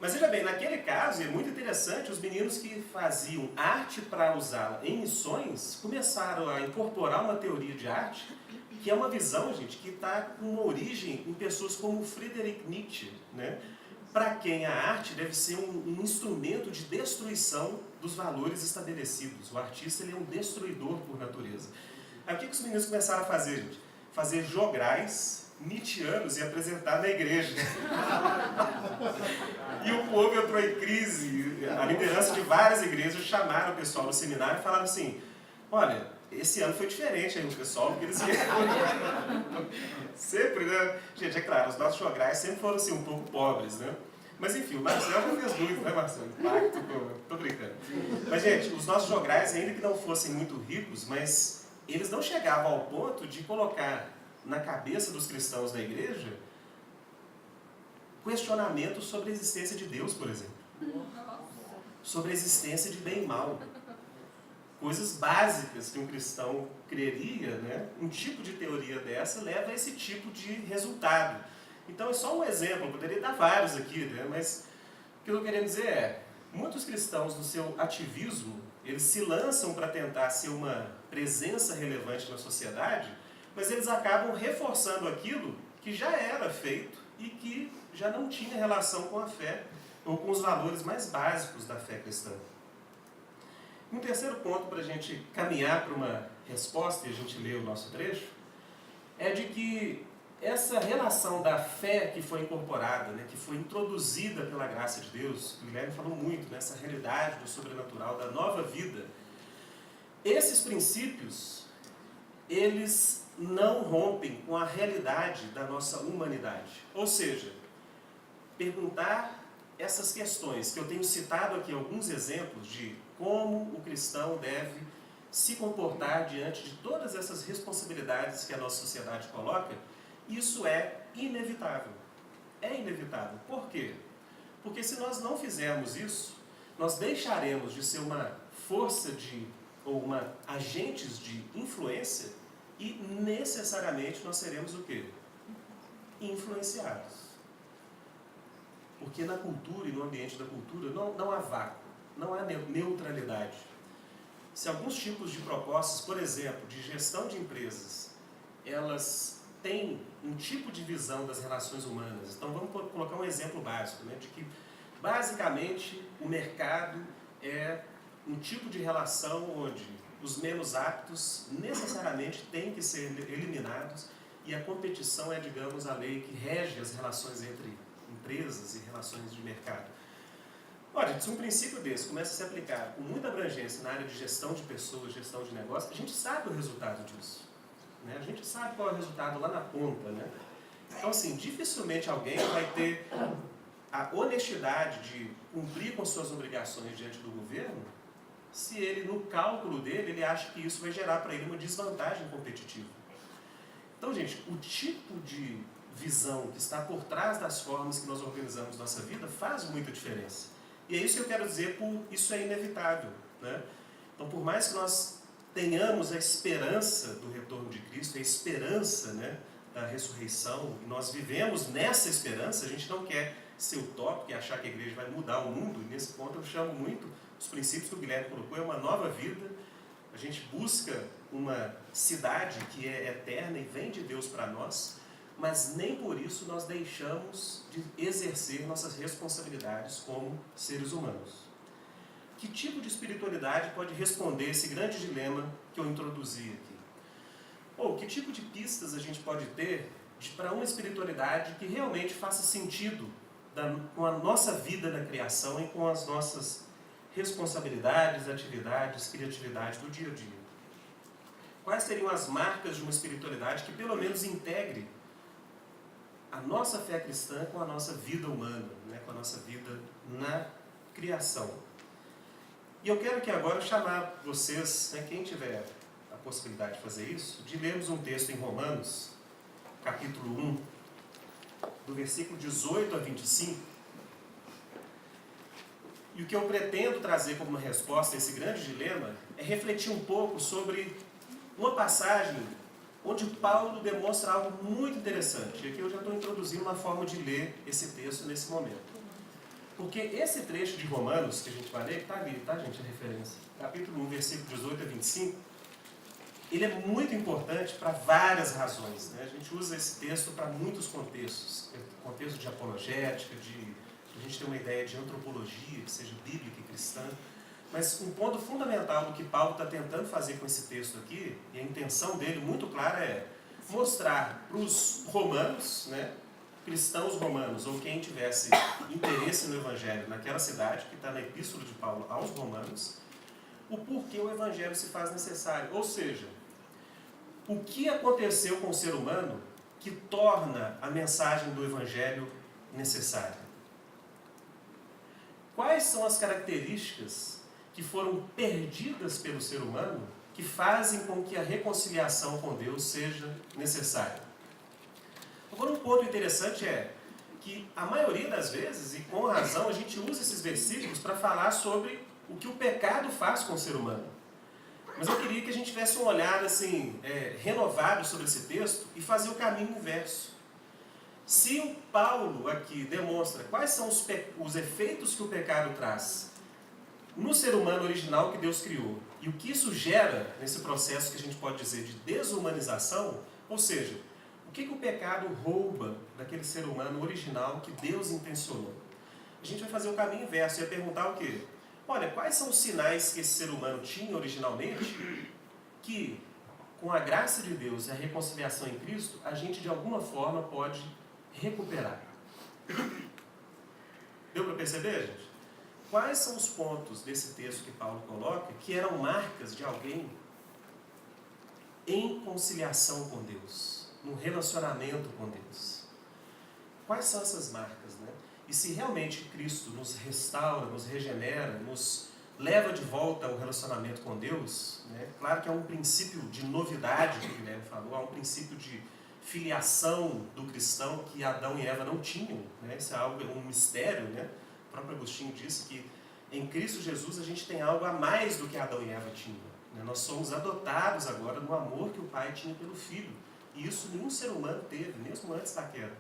Mas veja bem, naquele caso, e é muito interessante, os meninos que faziam arte para usá-la em missões começaram a incorporar uma teoria de arte que é uma visão, gente, que está com uma origem em pessoas como Friedrich Nietzsche, né? Para quem a arte deve ser um instrumento de destruição dos valores estabelecidos. O artista ele é um destruidor por natureza. Aí o que os meninos começaram a fazer, gente? Fazer jograis nietzschianos e apresentar na igreja. E o povo entrou em crise. A liderança de várias igrejas chamaram o pessoal do seminário e falaram assim, olha, esse ano foi diferente aí o pessoal, porque eles sempre, né? Gente, é claro, os nossos jograis sempre foram assim, um pouco pobres, né? Mas enfim, o Marcelo já fez muito, né, Marcelo? Impacto, tô brincando. Mas, gente, os nossos jograis, ainda que não fossem muito ricos, mas eles não chegavam ao ponto de colocar na cabeça dos cristãos da igreja questionamentos sobre a existência de Deus, por exemplo. Sobre a existência de bem e mal. Coisas básicas que um cristão creria, né? Um tipo de teoria dessa leva a esse tipo de resultado. Então é só um exemplo, eu poderia dar vários aqui, né? Mas o que eu queria dizer é, muitos cristãos no seu ativismo, eles se lançam para tentar ser uma presença relevante na sociedade, mas eles acabam reforçando aquilo que já era feito e que já não tinha relação com a fé ou com os valores mais básicos da fé cristã. Um terceiro ponto para a gente caminhar para uma resposta, e a gente lê o nosso trecho, é de que essa relação da fé que foi incorporada, né, que foi introduzida pela graça de Deus, o Guilherme falou muito, nessa realidade do sobrenatural, da nova vida, esses princípios, eles não rompem com a realidade da nossa humanidade. Ou seja, perguntar essas questões, que eu tenho citado aqui alguns exemplos de como o cristão deve se comportar diante de todas essas responsabilidades que a nossa sociedade coloca, isso é inevitável. É inevitável. Por quê? Porque se nós não fizermos isso, nós deixaremos de ser uma força ou uma agentes de influência e necessariamente nós seremos o quê? Influenciados. Porque na cultura e no ambiente da cultura não há vácuo, não há neutralidade. Se alguns tipos de propostas, por exemplo, de gestão de empresas, elas têm um tipo de visão das relações humanas, então vamos colocar um exemplo básico, né, de que basicamente o mercado é um tipo de relação onde os menos aptos necessariamente têm que ser eliminados e a competição é, digamos, a lei que rege as relações entre empresas e relações de mercado. Olha, se um princípio desse começa a se aplicar com muita abrangência na área de gestão de pessoas, gestão de negócios, a gente sabe o resultado disso. Né? A gente sabe qual é o resultado lá na ponta. Né? Então, assim, dificilmente alguém vai ter a honestidade de cumprir com suas obrigações diante do governo se ele, no cálculo dele, ele acha que isso vai gerar para ele uma desvantagem competitiva. Então, gente, o tipo de visão que está por trás das formas que nós organizamos nossa vida faz muita diferença. E é isso que eu quero dizer por isso é inevitável. Né? Então, por mais que nós tenhamos a esperança do retorno de Cristo, a esperança, né, da ressurreição, e nós vivemos nessa esperança, a gente não quer ser utópico e achar que a igreja vai mudar o mundo, e nesse ponto eu chamo muito os princípios que o Guilherme colocou, é uma nova vida, a gente busca uma cidade que é eterna e vem de Deus para nós, mas nem por isso nós deixamos de exercer nossas responsabilidades como seres humanos. Que tipo de espiritualidade pode responder esse grande dilema que eu introduzi aqui? Ou que tipo de pistas a gente pode ter para uma espiritualidade que realmente faça sentido com a nossa vida na criação e com as nossas responsabilidades, atividades, criatividade do dia a dia? Quais seriam as marcas de uma espiritualidade que pelo menos integre a nossa fé cristã com a nossa vida humana, né, com a nossa vida na criação? E eu quero aqui agora chamar vocês, né, quem tiver a possibilidade de fazer isso, de lermos um texto em Romanos, capítulo 1, do versículo 18 a 25. E o que eu pretendo trazer como uma resposta a esse grande dilema é refletir um pouco sobre uma passagem onde Paulo demonstra algo muito interessante. E aqui eu já estou introduzindo uma forma de ler esse texto nesse momento. Porque esse trecho de Romanos que a gente vai ler, está ali, tá, gente, a referência, capítulo 1, versículo 18 a 25, ele é muito importante para várias razões. Né? A gente usa esse texto para muitos contextos. Contexto de apologética, a gente ter uma ideia de antropologia, que seja bíblica e cristã. Mas um ponto fundamental do que Paulo está tentando fazer com esse texto aqui, e a intenção dele muito clara é mostrar para os romanos, né, cristãos romanos, ou quem tivesse interesse no Evangelho naquela cidade, que está na Epístola de Paulo aos Romanos, o porquê o Evangelho se faz necessário. Ou seja, o que aconteceu com o ser humano que torna a mensagem do Evangelho necessária? Quais são as características que foram perdidas pelo ser humano, que fazem com que a reconciliação com Deus seja necessária. Agora, um ponto interessante é que a maioria das vezes, e com razão, a gente usa esses versículos para falar sobre o que o pecado faz com o ser humano. Mas eu queria que a gente tivesse um olhar assim, renovado sobre esse texto e fazer o caminho inverso. Se o Paulo aqui demonstra quais são os efeitos que o pecado traz no ser humano original que Deus criou, e o que isso gera nesse processo que a gente pode dizer de desumanização, ou seja, o que o pecado rouba daquele ser humano original que Deus intencionou? A gente vai fazer o caminho inverso e vai perguntar o quê? Olha, quais são os sinais que esse ser humano tinha originalmente que, com a graça de Deus e a reconciliação em Cristo, a gente de alguma forma pode recuperar? Deu para perceber, gente? Quais são os pontos desse texto que Paulo coloca que eram marcas de alguém em conciliação com Deus, num relacionamento com Deus? Quais são essas marcas, né? E se realmente Cristo nos restaura, nos regenera, nos leva de volta ao relacionamento com Deus, né? Claro que há um princípio de novidade que o Guilherme falou, há um princípio de filiação do cristão que Adão e Eva não tinham, né? Isso é algo, um mistério, né? O próprio Agostinho disse que em Cristo Jesus a gente tem algo a mais do que Adão e Eva tinham, né? Nós somos adotados agora no amor que o Pai tinha pelo Filho. E isso nenhum ser humano teve, mesmo antes da queda.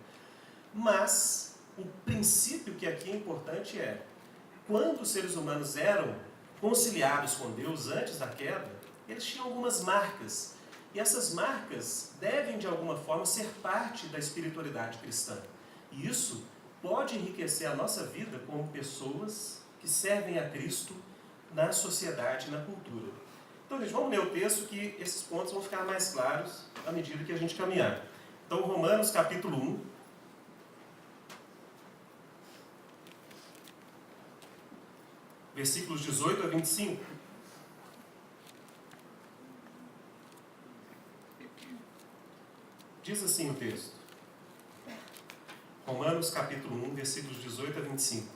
Mas o princípio que aqui é importante é, quando os seres humanos eram conciliados com Deus antes da queda, eles tinham algumas marcas. E essas marcas devem, de alguma forma, ser parte da espiritualidade cristã. E isso pode enriquecer a nossa vida como pessoas que servem a Cristo na sociedade e na cultura. Então, gente, vamos ler o texto que esses pontos vão ficar mais claros à medida que a gente caminhar. Então, Romanos capítulo 1. Versículos 18 a 25. Diz assim o texto. Romanos capítulo 1, versículos 18 a 25.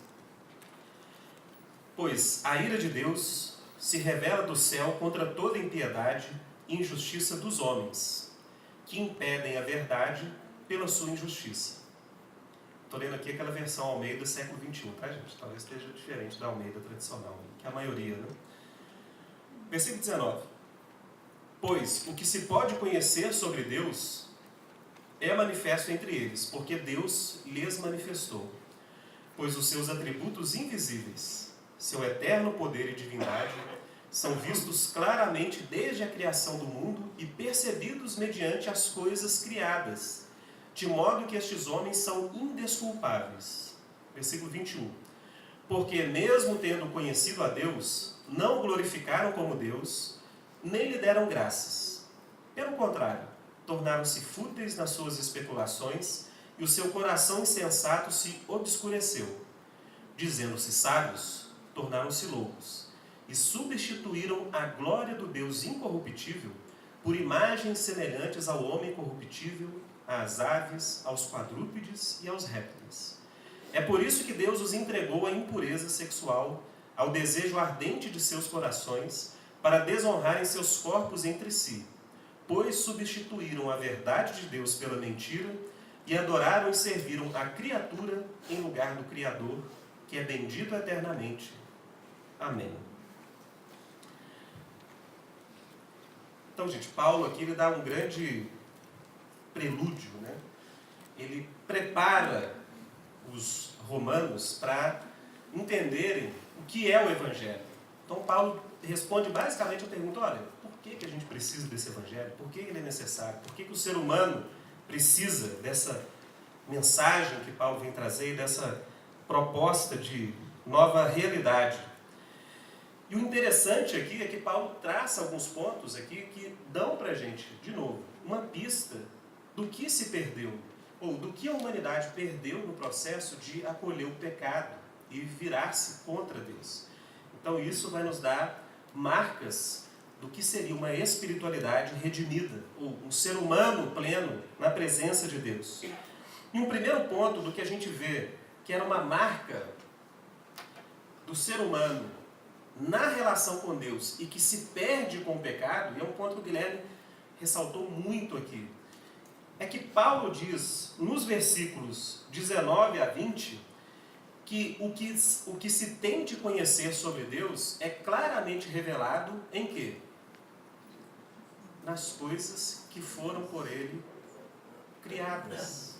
Pois a ira de Deus se revela do céu contra toda impiedade e injustiça dos homens, que impedem a verdade pela sua injustiça. Estou lendo aqui aquela versão Almeida século XXI, tá, gente? Talvez esteja diferente da Almeida tradicional, que é a maioria, né? Versículo 19. Pois o que se pode conhecer sobre Deus é manifesto entre eles, porque Deus lhes manifestou. Pois os seus atributos invisíveis, seu eterno poder e divindade, são vistos claramente desde a criação do mundo e percebidos mediante as coisas criadas, de modo que estes homens são indesculpáveis. Versículo 21. Porque mesmo tendo conhecido a Deus, não o glorificaram como Deus, nem lhe deram graças. Pelo contrário, tornaram-se fúteis nas suas especulações e o seu coração insensato se obscureceu. Dizendo-se sábios, tornaram-se loucos e substituíram a glória do Deus incorruptível por imagens semelhantes ao homem corruptível, às aves, aos quadrúpedes e aos répteis. É por isso que Deus os entregou à impureza sexual, ao desejo ardente de seus corações, para desonrarem seus corpos entre si, pois substituíram a verdade de Deus pela mentira e adoraram e serviram a criatura em lugar do Criador, que é bendito eternamente. Amém. Então, gente, Paulo aqui ele dá um grande prelúdio, né? Ele prepara os romanos para entenderem o que é o Evangelho. Então, Paulo responde basicamente a pergunta, olha, por que a gente precisa desse Evangelho? Por que ele é necessário? Por que o ser humano precisa dessa mensagem que Paulo vem trazer, dessa proposta de nova realidade? E o interessante aqui é que Paulo traça alguns pontos aqui que dão para a gente, de novo, uma pista do que se perdeu, ou do que a humanidade perdeu no processo de acolher o pecado e virar-se contra Deus. Então isso vai nos dar marcas do que seria uma espiritualidade redimida, ou um ser humano pleno na presença de Deus. E um primeiro ponto do que a gente vê, que era uma marca do ser humano na relação com Deus e que se perde com o pecado, e é um ponto que o Guilherme ressaltou muito aqui, é que Paulo diz, nos versículos 19 a 20, que o que se tem de conhecer sobre Deus é claramente revelado em quê? Nas coisas que foram por Ele criadas.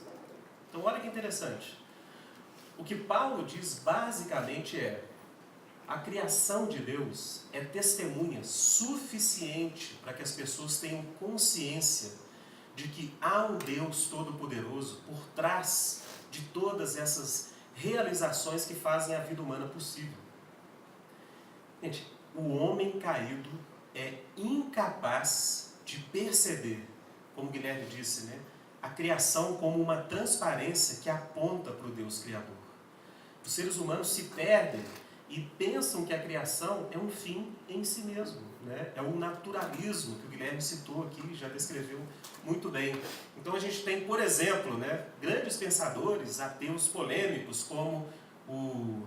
Então olha que interessante. O que Paulo diz basicamente é: a criação de Deus é testemunha suficiente para que as pessoas tenham consciência de que há um Deus Todo-Poderoso por trás de todas essas realizações que fazem a vida humana possível. Gente, o homem caído é incapaz de perceber, como Guilherme disse, né, a criação como uma transparência que aponta para o Deus Criador. Os seres humanos se perdem e pensam que a criação é um fim em si mesmo, né? É o naturalismo que o Guilherme citou aqui, já descreveu muito bem. Então a gente tem, por exemplo, né, grandes pensadores, ateus polêmicos, como o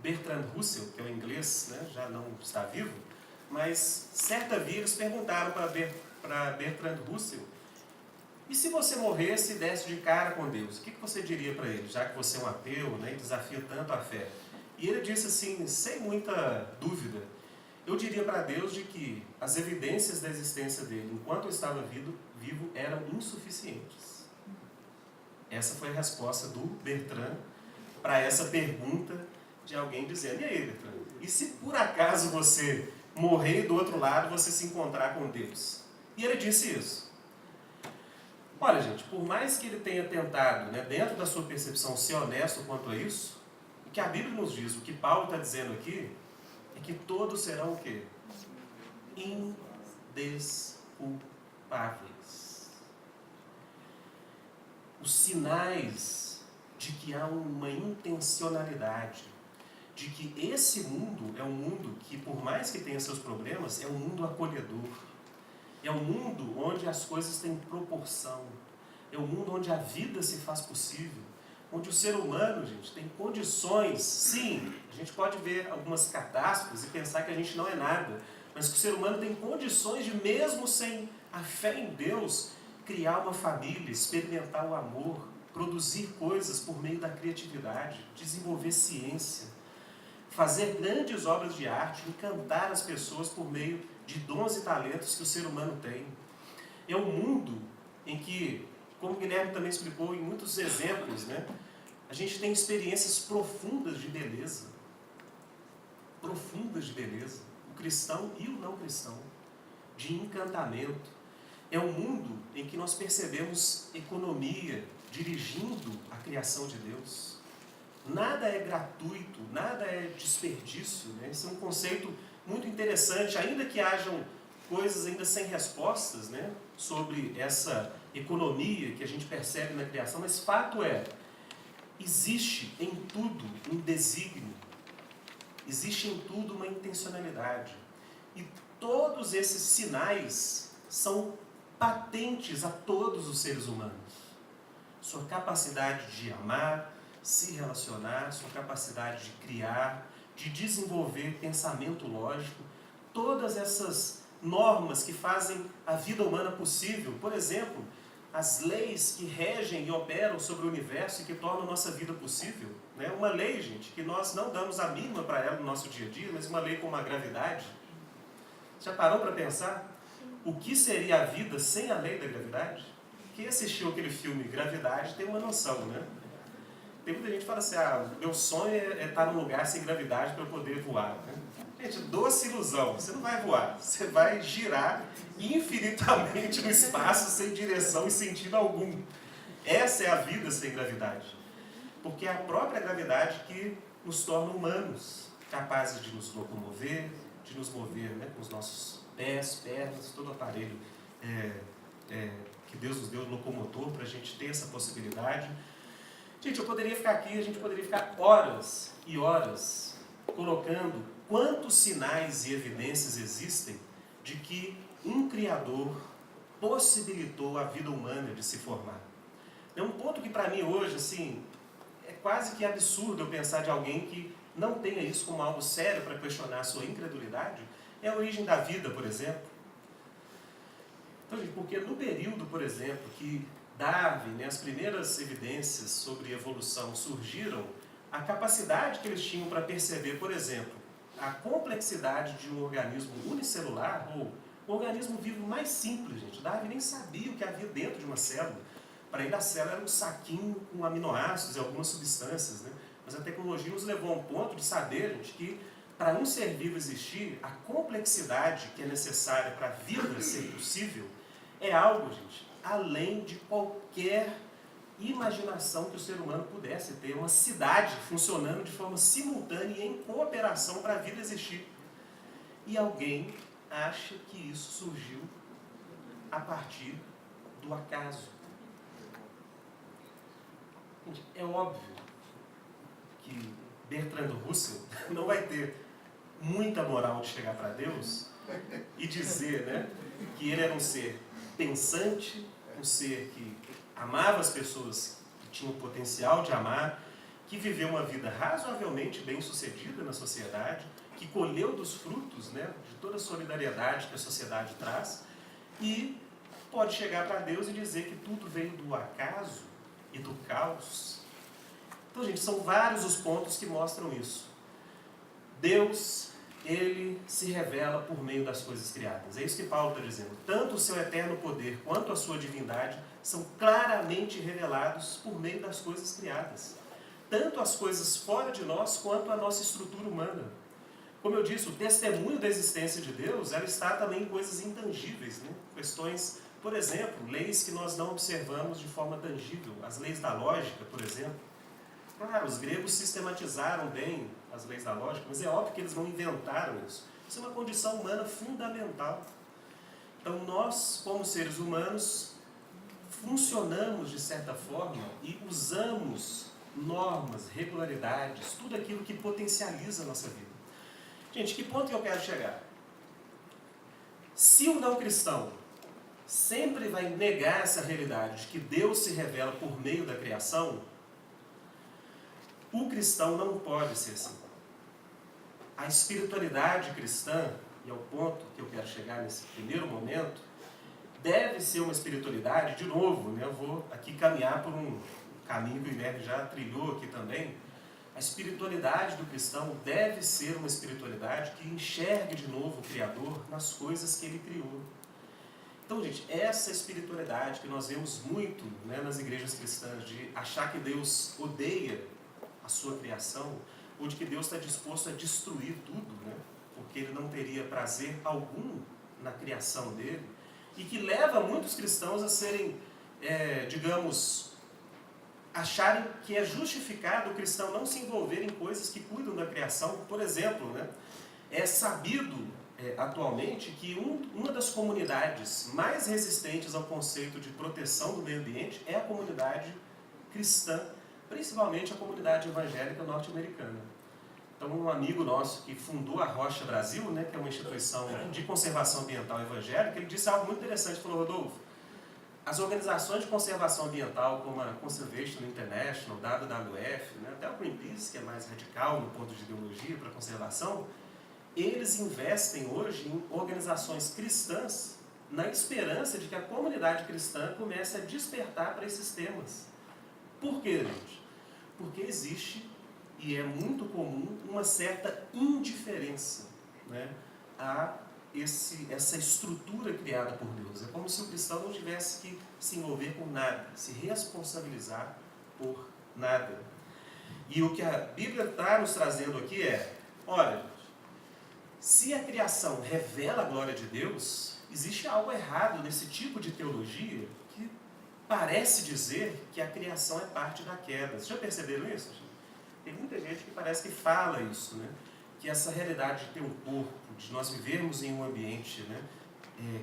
Bertrand Russell, que é um inglês, né, já não está vivo, mas certa vez eles perguntaram para Bertrand Russell: e se você morresse e desse de cara com Deus, o que você diria para ele, já que você é um ateu, né, e desafia tanto a fé? E ele disse assim, sem muita dúvida: eu diria para Deus de que as evidências da existência dele, enquanto eu estava vivo, eram insuficientes. Essa foi a resposta do Bertrand para essa pergunta de alguém dizendo: e aí, Bertrand, e se por acaso você morrer e do outro lado você se encontrar com Deus? E ele disse isso. Olha, gente, por mais que ele tenha tentado, né, dentro da sua percepção, ser honesto quanto a isso, o que a Bíblia nos diz, o que Paulo está dizendo aqui, é que todos serão o quê? Indesculpáveis. Os sinais de que há uma intencionalidade, de que esse mundo é um mundo que, por mais que tenha seus problemas, é um mundo acolhedor. É um mundo onde as coisas têm proporção. É um mundo onde a vida se faz possível. Onde o ser humano, gente, tem condições. Sim, a gente pode ver algumas catástrofes e pensar que a gente não é nada. Mas que o ser humano tem condições de, mesmo sem a fé em Deus, criar uma família, experimentar o amor, produzir coisas por meio da criatividade, desenvolver ciência, fazer grandes obras de arte, encantar as pessoas por meio de dons e talentos que o ser humano tem. É um mundo em que, como o Guilherme também explicou em muitos exemplos, né, a gente tem experiências profundas de beleza. Profundas de beleza. O cristão e o não cristão. De encantamento. É um mundo em que nós percebemos economia dirigindo a criação de Deus. Nada é gratuito, nada é desperdício, né? Esse é um conceito muito interessante, ainda que hajam coisas ainda sem respostas, né, sobre essa economia que a gente percebe na criação, mas fato é, existe em tudo um desígnio, existe em tudo uma intencionalidade. E todos esses sinais são patentes a todos os seres humanos. Sua capacidade de amar, se relacionar, sua capacidade de criar, de desenvolver pensamento lógico, todas essas normas que fazem a vida humana possível. Por exemplo, as leis que regem e operam sobre o universo e que tornam a nossa vida possível. Né? Uma lei, gente, que nós não damos a mínima para ela no nosso dia a dia, mas uma lei como a gravidade. Já parou para pensar o que seria a vida sem a lei da gravidade? Quem assistiu aquele filme Gravidade tem uma noção, né? Tem muita gente que fala assim: meu sonho é estar num lugar sem gravidade para eu poder voar. Né? Gente, doce ilusão, você não vai voar, você vai girar infinitamente no espaço sem direção e sentido algum. Essa é a vida sem gravidade. Porque é a própria gravidade que nos torna humanos, capazes de nos locomover, de nos mover, né, com os nossos pés, pernas, todo o aparelho que Deus nos deu, locomotor, para a gente ter essa possibilidade. Gente, eu poderia ficar aqui, a gente poderia ficar horas e horas colocando quantos sinais e evidências existem de que um Criador possibilitou a vida humana de se formar. É um ponto que para mim hoje, assim, é quase que absurdo eu pensar de alguém que não tenha isso como algo sério para questionar a sua incredulidade, é a origem da vida, por exemplo. Então, gente, porque no período, por exemplo, que Darwin, né, as primeiras evidências sobre evolução surgiram, a capacidade que eles tinham para perceber, por exemplo, a complexidade de um organismo unicelular, ou o organismo vivo mais simples, gente. Darwin nem sabia o que havia dentro de uma célula. Para ele, a célula era um saquinho com aminoácidos e algumas substâncias, né? Mas a tecnologia nos levou a um ponto de saber, gente, que para um ser vivo existir, a complexidade que é necessária para a vida ser possível é algo, gente, além de qualquer imaginação que o ser humano pudesse ter. Uma cidade funcionando de forma simultânea e em cooperação para a vida existir. E alguém acha que isso surgiu a partir do acaso. Gente, é óbvio que Bertrand Russell não vai ter muita moral de chegar para Deus e dizer, né, que ele era um ser pensante, um ser que amava as pessoas que tinham o potencial de amar, que viveu uma vida razoavelmente bem-sucedida na sociedade, que colheu dos frutos, né, de toda a solidariedade que a sociedade traz, e pode chegar para Deus e dizer que tudo veio do acaso e do caos. Então, gente, são vários os pontos que mostram isso. Deus, ele se revela por meio das coisas criadas. É isso que Paulo está dizendo. Tanto o seu eterno poder quanto a sua divindade são claramente revelados por meio das coisas criadas. Tanto as coisas fora de nós quanto a nossa estrutura humana. Como eu disse, o testemunho da existência de Deus, ela está também em coisas intangíveis, né? Questões, por exemplo, leis que nós não observamos de forma tangível. As leis da lógica, por exemplo. Claro, os gregos sistematizaram bem as leis da lógica, mas é óbvio que eles não inventaram isso. Isso é uma condição humana fundamental. Então nós, como seres humanos, funcionamos de certa forma e usamos normas, regularidades, tudo aquilo que potencializa a nossa vida. Gente, que ponto que eu quero chegar? Se o não cristão sempre vai negar essa realidade de que Deus se revela por meio da criação, o cristão não pode ser assim. A espiritualidade cristã, e é o ponto que eu quero chegar nesse primeiro momento, deve ser uma espiritualidade, de novo, né, eu vou aqui caminhar por um caminho que o INEB já trilhou aqui também. A espiritualidade do cristão deve ser uma espiritualidade que enxergue de novo o Criador nas coisas que Ele criou. Então, gente, essa espiritualidade que nós vemos muito, né, nas igrejas cristãs, de achar que Deus odeia a sua criação, ou de que Deus está disposto a destruir tudo, né, porque Ele não teria prazer algum na criação dele, e que leva muitos cristãos a serem, digamos, acharem que é justificado o cristão não se envolver em coisas que cuidam da criação. Por exemplo, né, é sabido atualmente que uma das comunidades mais resistentes ao conceito de proteção do meio ambiente é a comunidade cristã, principalmente a comunidade evangélica norte-americana. Então, um amigo nosso que fundou a Rocha Brasil, né, que é uma instituição de conservação ambiental evangélica, ele disse algo muito interessante. Ele falou: Rodolfo, as organizações de conservação ambiental, como a Conservation International, WWF, né, até o Greenpeace, que é mais radical no ponto de ideologia para a conservação, eles investem hoje em organizações cristãs na esperança de que a comunidade cristã comece a despertar para esses temas. Por quê, gente? Porque existe, e é muito comum, uma certa indiferença, né, a essa estrutura criada por Deus. É como se o cristão não tivesse que se envolver com nada, se responsabilizar por nada. E o que a Bíblia está nos trazendo aqui é: olha, se a criação revela a glória de Deus, existe algo errado nesse tipo de teologia que parece dizer que a criação é parte da queda. Vocês já perceberam isso, gente? Tem muita gente que parece que fala isso, né? Que essa realidade de ter um corpo, de nós vivermos em um ambiente, né,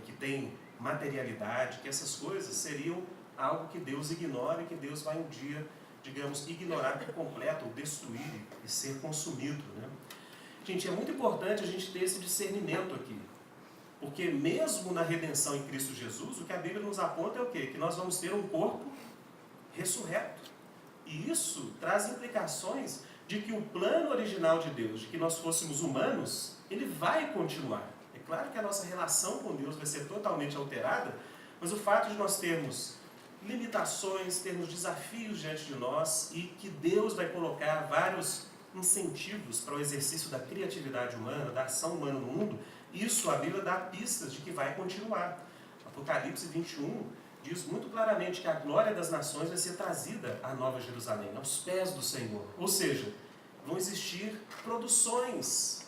que tem materialidade, que essas coisas seriam algo que Deus ignora e que Deus vai um dia, digamos, ignorar por completo, ou destruir e ser consumido, né? Gente, é muito importante a gente ter esse discernimento aqui. Porque mesmo na redenção em Cristo Jesus, o que a Bíblia nos aponta é o quê? Que nós vamos ter um corpo ressurreto. E isso traz implicações de que o plano original de Deus, de que nós fôssemos humanos, ele vai continuar. É claro que a nossa relação com Deus vai ser totalmente alterada, mas o fato de nós termos limitações, termos desafios diante de nós e que Deus vai colocar vários incentivos para o exercício da criatividade humana, da ação humana no mundo, isso a Bíblia dá pistas de que vai continuar. Apocalipse 21 diz muito claramente que a glória das nações vai ser trazida à Nova Jerusalém, aos pés do Senhor. Ou seja, vão existir produções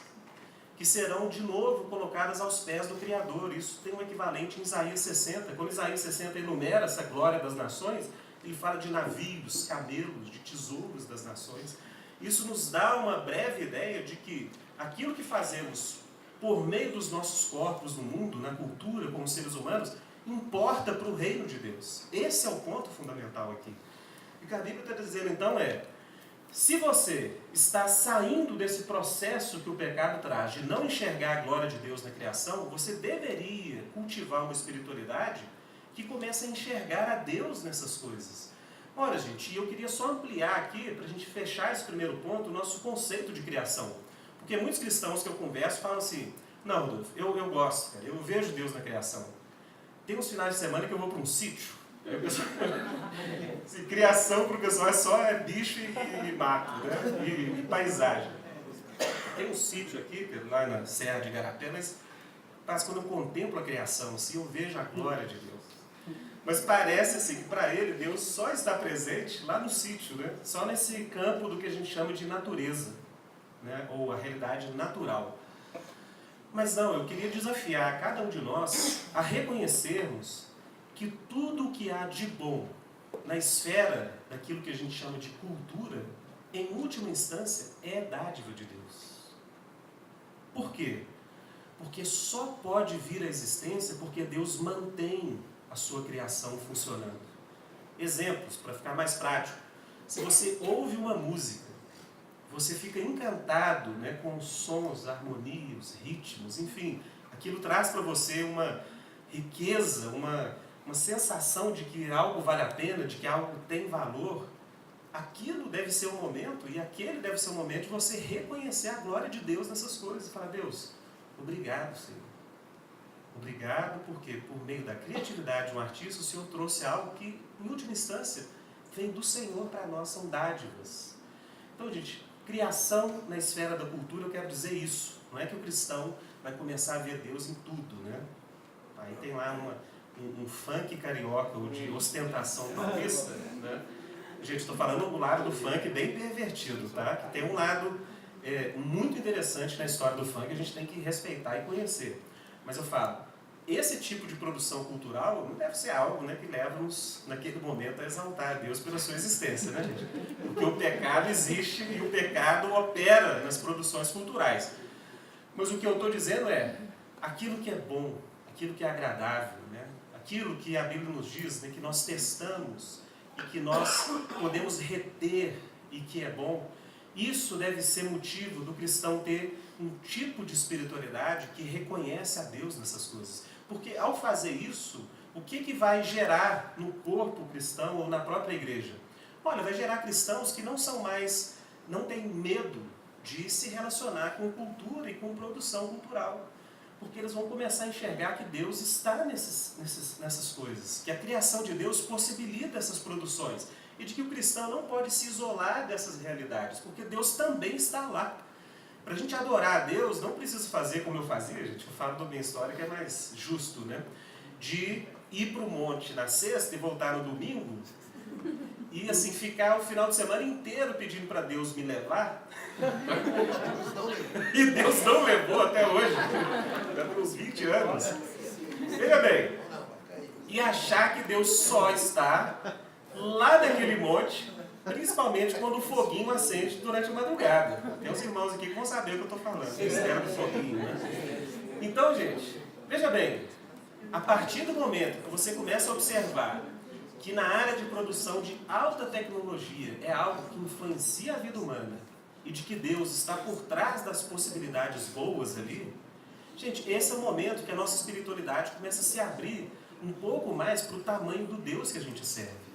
que serão de novo colocadas aos pés do Criador. Isso tem um equivalente em Isaías 60. Quando Isaías 60 enumera essa glória das nações, ele fala de navios, camelos, de tesouros das nações. Isso nos dá uma breve ideia de que aquilo que fazemos por meio dos nossos corpos no mundo, na cultura, como seres humanos, importa para o reino de Deus. Esse é o ponto fundamental aqui. E o que a Bíblia está dizendo então é: se você está saindo desse processo que o pecado traz, de não enxergar a glória de Deus na criação, você deveria cultivar uma espiritualidade que comece a enxergar a Deus nessas coisas. Olha, gente, eu queria só ampliar aqui, para a gente fechar esse primeiro ponto, o nosso conceito de criação. Porque muitos cristãos que eu converso falam assim: não, Rodolfo, eu gosto, cara, eu vejo Deus na criação. Tem uns finais de semana que eu vou para um sítio. Criação para o pessoal é bicho e mato, né? E paisagem. Tem um sítio aqui, lá na Serra de Igarapé, mas quando eu contemplo a criação, assim, eu vejo a glória de Deus. Mas parece assim, que para ele, Deus só está presente lá no sítio, né? Só nesse campo do que a gente chama de natureza, né? Ou a realidade natural. Mas não, eu queria desafiar cada um de nós a reconhecermos que tudo o que há de bom na esfera daquilo que a gente chama de cultura, em última instância, é dádiva de Deus. Por quê? Porque só pode vir à existência porque Deus mantém a sua criação funcionando. Exemplos, para ficar mais prático. Se você ouve uma música, você fica encantado, né, com os sons, harmonias, ritmos, enfim, aquilo traz para você uma riqueza, uma sensação de que algo vale a pena, de que algo tem valor. Aquilo deve ser um momento, e aquele deve ser um momento de você reconhecer a glória de Deus nessas coisas. E falar: Deus, obrigado, Senhor. Obrigado porque, por meio da criatividade de um artista, o Senhor trouxe algo que, em última instância, vem do Senhor para nós, são dádivas. Então, gente, criação na esfera da cultura, eu quero dizer isso. Não é que o cristão vai começar a ver Deus em tudo, né? Aí tem lá um funk carioca, ou de ostentação paulista, né? Gente, estou falando do lado do funk bem pervertido, tá? Que tem um lado muito interessante na história do funk, a gente tem que respeitar e conhecer. Mas eu falo, esse tipo de produção cultural não deve ser algo, né, que leva-nos, naquele momento, a exaltar a Deus pela sua existência, né, gente? Porque o pecado existe e o pecado opera nas produções culturais. Mas o que eu estou dizendo é, aquilo que é bom, aquilo que é agradável, né, aquilo que a Bíblia nos diz, né, que nós testamos e que nós podemos reter e que é bom, isso deve ser motivo do cristão ter um tipo de espiritualidade que reconhece a Deus nessas coisas. Porque ao fazer isso, o que vai gerar no corpo cristão ou na própria igreja? Olha, vai gerar cristãos que não têm medo de se relacionar com cultura e com produção cultural. Porque eles vão começar a enxergar que Deus está nessas coisas, que a criação de Deus possibilita essas produções, e de que o cristão não pode se isolar dessas realidades, porque Deus também está lá. Para a gente adorar a Deus, não precisa fazer como eu fazia, gente, eu falo da minha história que é mais justo, né? De ir para o monte na sexta e voltar no domingo, e assim, ficar o final de semana inteiro pedindo para Deus me levar. E Deus não levou até hoje, já por uns 20 anos. Veja bem, e achar que Deus só está lá naquele monte, principalmente quando o foguinho acende durante a madrugada. Tem uns irmãos aqui que vão saber o que eu estou falando, eles esperam do foguinho, né? Então, gente, veja bem, a partir do momento que você começa a observar que na área de produção de alta tecnologia é algo que influencia a vida humana e de que Deus está por trás das possibilidades boas ali, gente, esse é o momento que a nossa espiritualidade começa a se abrir um pouco mais para o tamanho do Deus que a gente serve.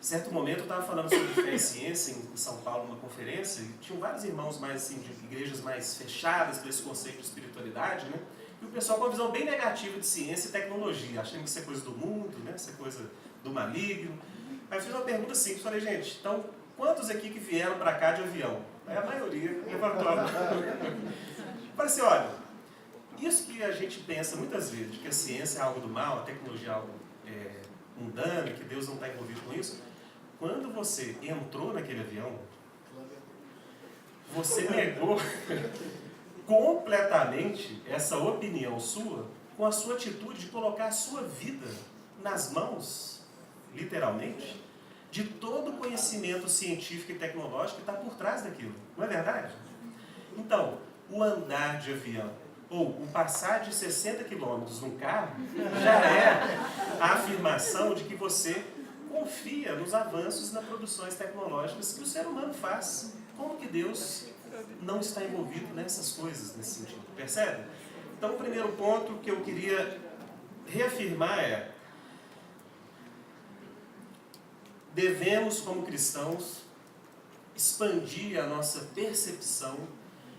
certo momento eu estava falando sobre fé e ciência em São Paulo, numa conferência, e tinham vários irmãos mais assim, de igrejas mais fechadas para esse conceito de espiritualidade, né? E o pessoal com uma visão bem negativa de ciência e tecnologia, achando que isso é coisa do mundo, né? Isso é coisa do maligno. Aí eu fiz uma pergunta simples, falei, gente, então quantos aqui que vieram para cá de avião? Aí a maioria levantou a mão. Falei assim, olha, isso que a gente pensa muitas vezes, que a ciência é algo do mal, a tecnologia é algo mundano, que Deus não está envolvido com isso, quando você entrou naquele avião, você negou completamente essa opinião sua com a sua atitude de colocar a sua vida nas mãos, literalmente, de todo o conhecimento científico e tecnológico que está por trás daquilo. Não é verdade? Então, o andar de avião ou o passar de 60 quilômetros num carro já é a afirmação de que você confia nos avanços e nas produções tecnológicas que o ser humano faz. Como que Deus não está envolvido nessas coisas, nesse sentido? Percebe? Então, o primeiro ponto que eu queria reafirmar é: devemos, como cristãos, expandir a nossa percepção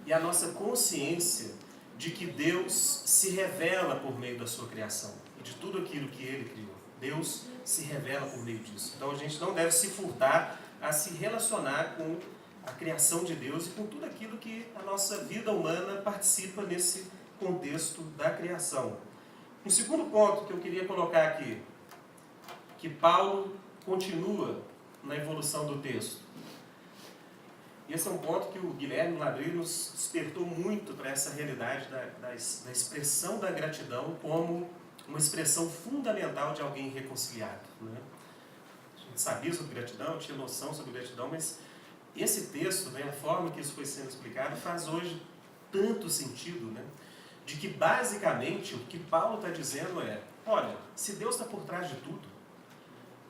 e a nossa consciência de que Deus se revela por meio da sua criação e de tudo aquilo que Ele criou. Deus se revela por meio disso. Então a gente não deve se furtar a se relacionar com a criação de Deus e com tudo aquilo que a nossa vida humana participa nesse contexto da criação. Um segundo ponto que eu queria colocar aqui, que Paulo continua na evolução do texto. Esse é um ponto que o Guilherme Ladrilho nos despertou muito para essa realidade da expressão da gratidão como uma expressão fundamental de alguém reconciliado, né? A gente sabia sobre gratidão, tinha noção sobre gratidão, mas esse texto, né, a forma que isso foi sendo explicado, faz hoje tanto sentido, né? De que basicamente o que Paulo está dizendo é: olha, se Deus está por trás de tudo,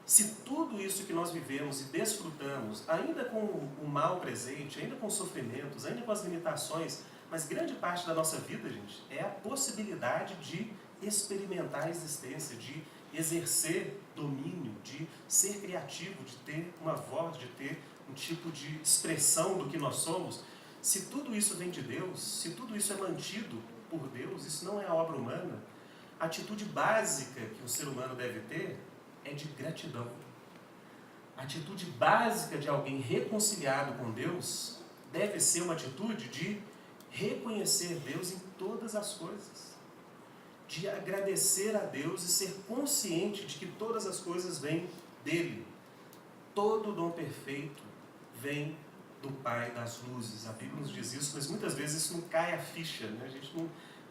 se tudo isso que nós vivemos e desfrutamos, ainda com o mal presente, ainda com os sofrimentos, ainda com as limitações, mas grande parte da nossa vida, gente, é a possibilidade de experimentar a existência, de exercer domínio, de ser criativo, de ter uma voz, de ter um tipo de expressão do que nós somos. Se tudo isso vem de Deus, se tudo isso é mantido por Deus, isso não é a obra humana, a atitude básica que o ser humano deve ter é de gratidão. A atitude básica de alguém reconciliado com Deus deve ser uma atitude de reconhecer Deus em todas as coisas, de agradecer a Deus e ser consciente de que todas as coisas vêm dele. Todo dom perfeito vem do Pai das luzes. A Bíblia nos diz isso, mas muitas vezes isso não cai a ficha, né? A gente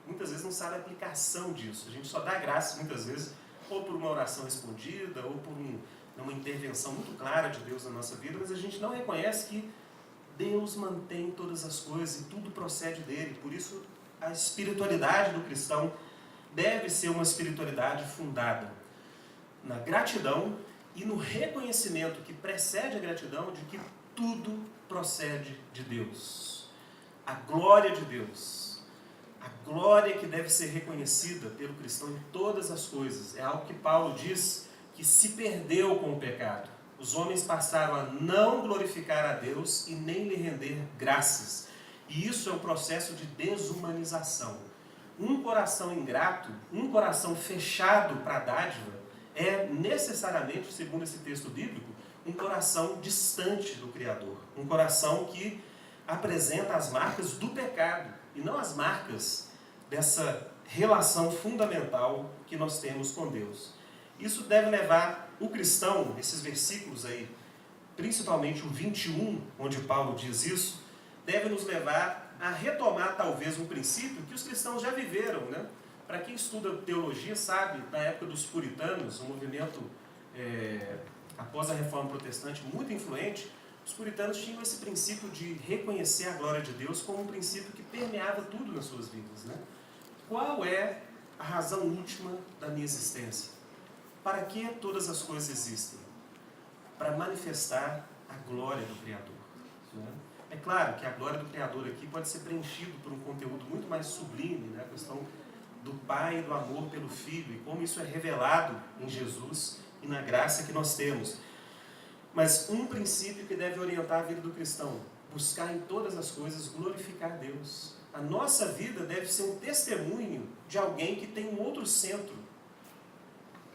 muitas vezes não sabe a aplicação disso. A gente só dá graça muitas vezes ou por uma oração respondida, ou por uma intervenção muito clara de Deus na nossa vida, mas a gente não reconhece que Deus mantém todas as coisas e tudo procede dele. Por isso, a espiritualidade do cristão deve ser uma espiritualidade fundada na gratidão e no reconhecimento que precede a gratidão de que tudo procede de Deus. A glória de Deus, a glória que deve ser reconhecida pelo cristão em todas as coisas, é algo que Paulo diz que se perdeu com o pecado. Os homens passaram a não glorificar a Deus e nem lhe render graças. E isso é um processo de desumanização. Um coração ingrato, um coração fechado para a dádiva, é necessariamente, segundo esse texto bíblico, um coração distante do Criador. Um coração que apresenta as marcas do pecado e não as marcas dessa relação fundamental que nós temos com Deus. Isso deve levar o cristão, esses versículos aí, principalmente o 21, onde Paulo diz isso, deve nos levar a retomar talvez um princípio que os cristãos já viveram, né? Para quem estuda teologia sabe, na época dos puritanos, um movimento após a Reforma Protestante muito influente, os puritanos tinham esse princípio de reconhecer a glória de Deus como um princípio que permeava tudo nas suas vidas, né? Qual é a razão última da minha existência? Para que todas as coisas existem? Para manifestar a glória do Criador, né? É claro que a glória do Criador aqui pode ser preenchido por um conteúdo muito mais sublime, né? A questão do Pai e do amor pelo Filho, e como isso é revelado em Jesus e na graça que nós temos. Mas um princípio que deve orientar a vida do cristão: buscar em todas as coisas glorificar Deus. A nossa vida deve ser um testemunho de alguém que tem um outro centro.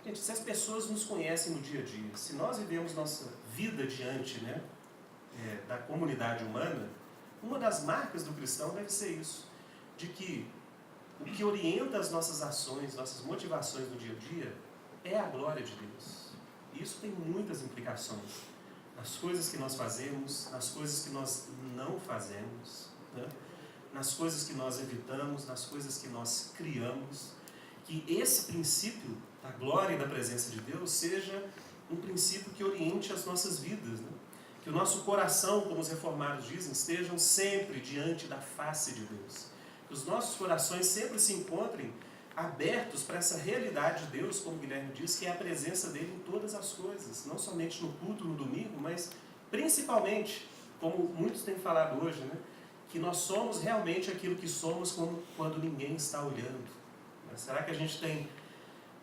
Gente, se as pessoas nos conhecem no dia a dia, se nós vivemos nossa vida diante, né, da comunidade humana, uma das marcas do cristão deve ser isso, de que o que orienta as nossas ações, nossas motivações no dia a dia, é a glória de Deus. E isso tem muitas implicações nas coisas que nós fazemos, nas coisas que nós não fazemos, né? Nas coisas que nós evitamos, nas coisas que nós criamos. Que esse princípio da glória e da presença de Deus seja um princípio que oriente as nossas vidas, né? Que o nosso coração, como os reformados dizem, estejam sempre diante da face de Deus. Que os nossos corações sempre se encontrem abertos para essa realidade de Deus, como o Guilherme diz, que é a presença dele em todas as coisas, não somente no culto, no domingo, mas principalmente, como muitos têm falado hoje, né, que nós somos realmente aquilo que somos quando ninguém está olhando. Será que a gente tem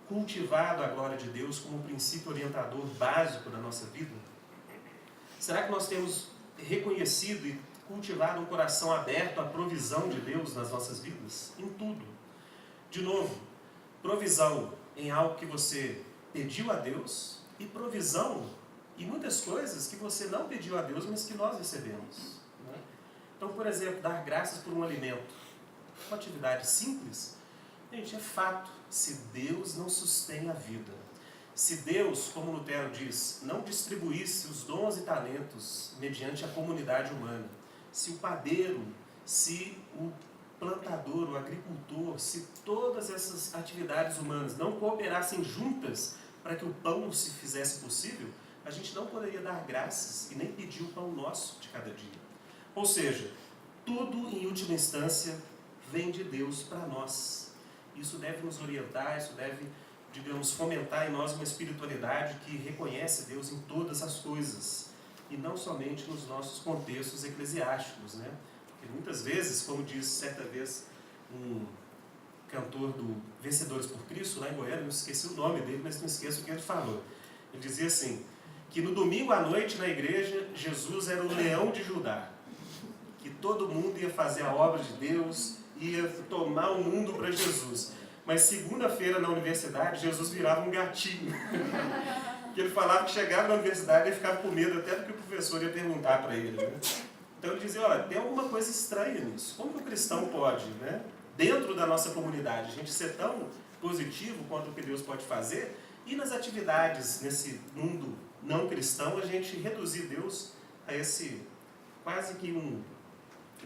cultivado a glória de Deus como um princípio orientador básico da nossa vida? Será que nós temos reconhecido e cultivado um coração aberto à provisão de Deus nas nossas vidas? Em tudo. De novo, provisão em algo que você pediu a Deus e provisão em muitas coisas que você não pediu a Deus, mas que nós recebemos. Né? Então, por exemplo, dar graças por um alimento. Uma atividade simples, gente, é fato. Se Deus não sustém a vida, se Deus, como Lutero diz, não distribuísse os dons e talentos mediante a comunidade humana, se o padeiro, se o plantador, o agricultor, se todas essas atividades humanas não cooperassem juntas para que o pão se fizesse possível, a gente não poderia dar graças e nem pedir o pão nosso de cada dia. Ou seja, tudo em última instância vem de Deus para nós. Isso deve nos orientar, isso deve, digamos, fomentar em nós uma espiritualidade que reconhece Deus em todas as coisas e não somente nos nossos contextos eclesiásticos, né? Porque muitas vezes, como disse certa vez um cantor do Vencedores por Cristo, lá em Goiânia, não esqueci o nome dele, mas não esqueço o que ele falou. Ele dizia assim, que no domingo à noite na igreja, Jesus era o leão de Judá, que todo mundo ia fazer a obra de Deus, ia tomar o mundo para Jesus. Mas segunda-feira na universidade, Jesus virava um gatinho. Que ele falava que chegava na universidade e ficava com medo até do que o professor ia perguntar para ele. Né? Então ele dizia, olha, tem alguma coisa estranha nisso. Como que o cristão pode, né, dentro da nossa comunidade, a gente ser tão positivo quanto o que Deus pode fazer, e nas atividades, nesse mundo não cristão, a gente reduzir Deus a esse quase que um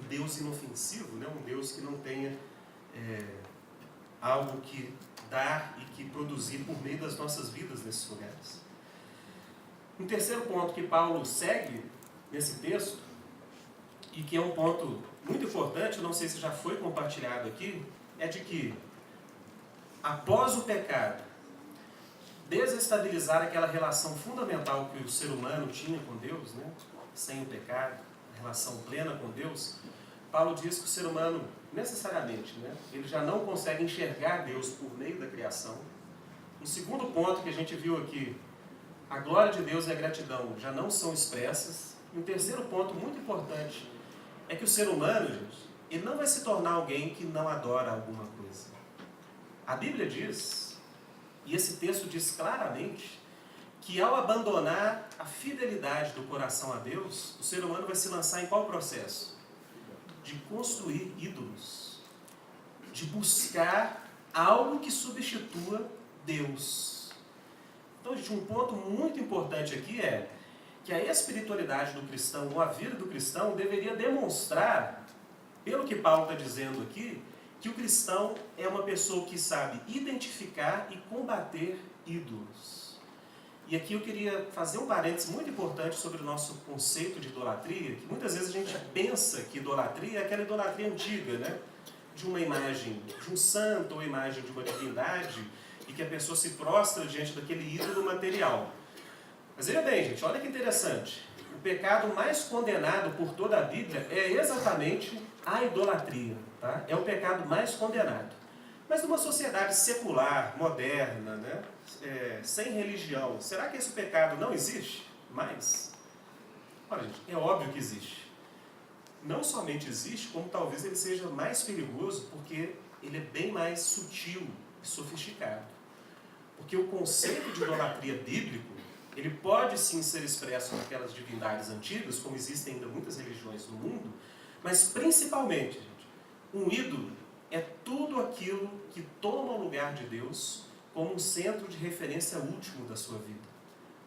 Deus inofensivo, né? Um Deus que não tenha algo que dar e que produzir por meio das nossas vidas nesses lugares. Um terceiro ponto que Paulo segue nesse texto, e que é um ponto muito importante, não sei se já foi compartilhado aqui, é de que após o pecado desestabilizar aquela relação fundamental que o ser humano tinha com Deus, né? Sem o pecado, a relação plena com Deus, Paulo diz que o ser humano, necessariamente, né, ele já não consegue enxergar Deus por meio da criação. Um segundo ponto que a gente viu aqui, a glória de Deus e a gratidão já não são expressas. E um terceiro ponto muito importante é que o ser humano, gente, ele não vai se tornar alguém que não adora alguma coisa. A Bíblia diz, e esse texto diz claramente, que ao abandonar a fidelidade do coração a Deus, o ser humano vai se lançar em qual processo? De construir ídolos, de buscar algo que substitua Deus. Então, gente, um ponto muito importante aqui é que a espiritualidade do cristão, ou a vida do cristão, deveria demonstrar, pelo que Paulo está dizendo aqui, que o cristão é uma pessoa que sabe identificar e combater ídolos. E aqui eu queria fazer um parênteses muito importante sobre o nosso conceito de idolatria, que muitas vezes a gente pensa que idolatria é aquela idolatria antiga, né? De uma imagem de um santo ou imagem de uma divindade, e que a pessoa se prostra diante daquele ídolo material. Mas veja bem, gente, olha que interessante. O pecado mais condenado por toda a Bíblia é exatamente a idolatria. Tá? É o pecado mais condenado. Mas numa sociedade secular, moderna, né? Sem religião, será que esse pecado não existe? mais? Olha, gente, é óbvio que existe. Não somente existe, como talvez ele seja mais perigoso, porque ele é bem mais sutil e sofisticado. Porque o conceito de idolatria bíblico, ele pode sim ser expresso naquelas divindades antigas, como existem ainda muitas religiões no mundo, mas principalmente, gente, um ídolo é tudo aquilo que toma o lugar de Deus como um centro de referência último da sua vida.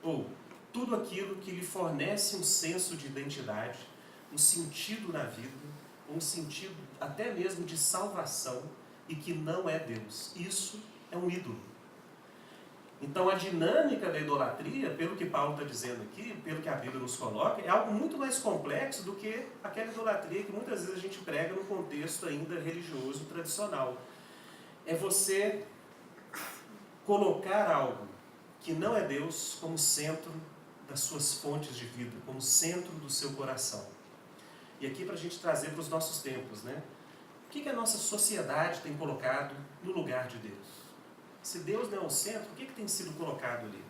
Ou tudo aquilo que lhe fornece um senso de identidade, um sentido na vida, um sentido até mesmo de salvação, e que não é Deus. Isso é um ídolo. Então a dinâmica da idolatria, pelo que Paulo está dizendo aqui, pelo que a Bíblia nos coloca, é algo muito mais complexo do que aquela idolatria que muitas vezes a gente prega no contexto ainda religioso tradicional. É você colocar algo que não é Deus como centro das suas fontes de vida, como centro do seu coração. E aqui para a gente trazer para os nossos tempos, né? O que a nossa sociedade tem colocado no lugar de Deus? Se Deus não é o centro, o que tem sido colocado ali?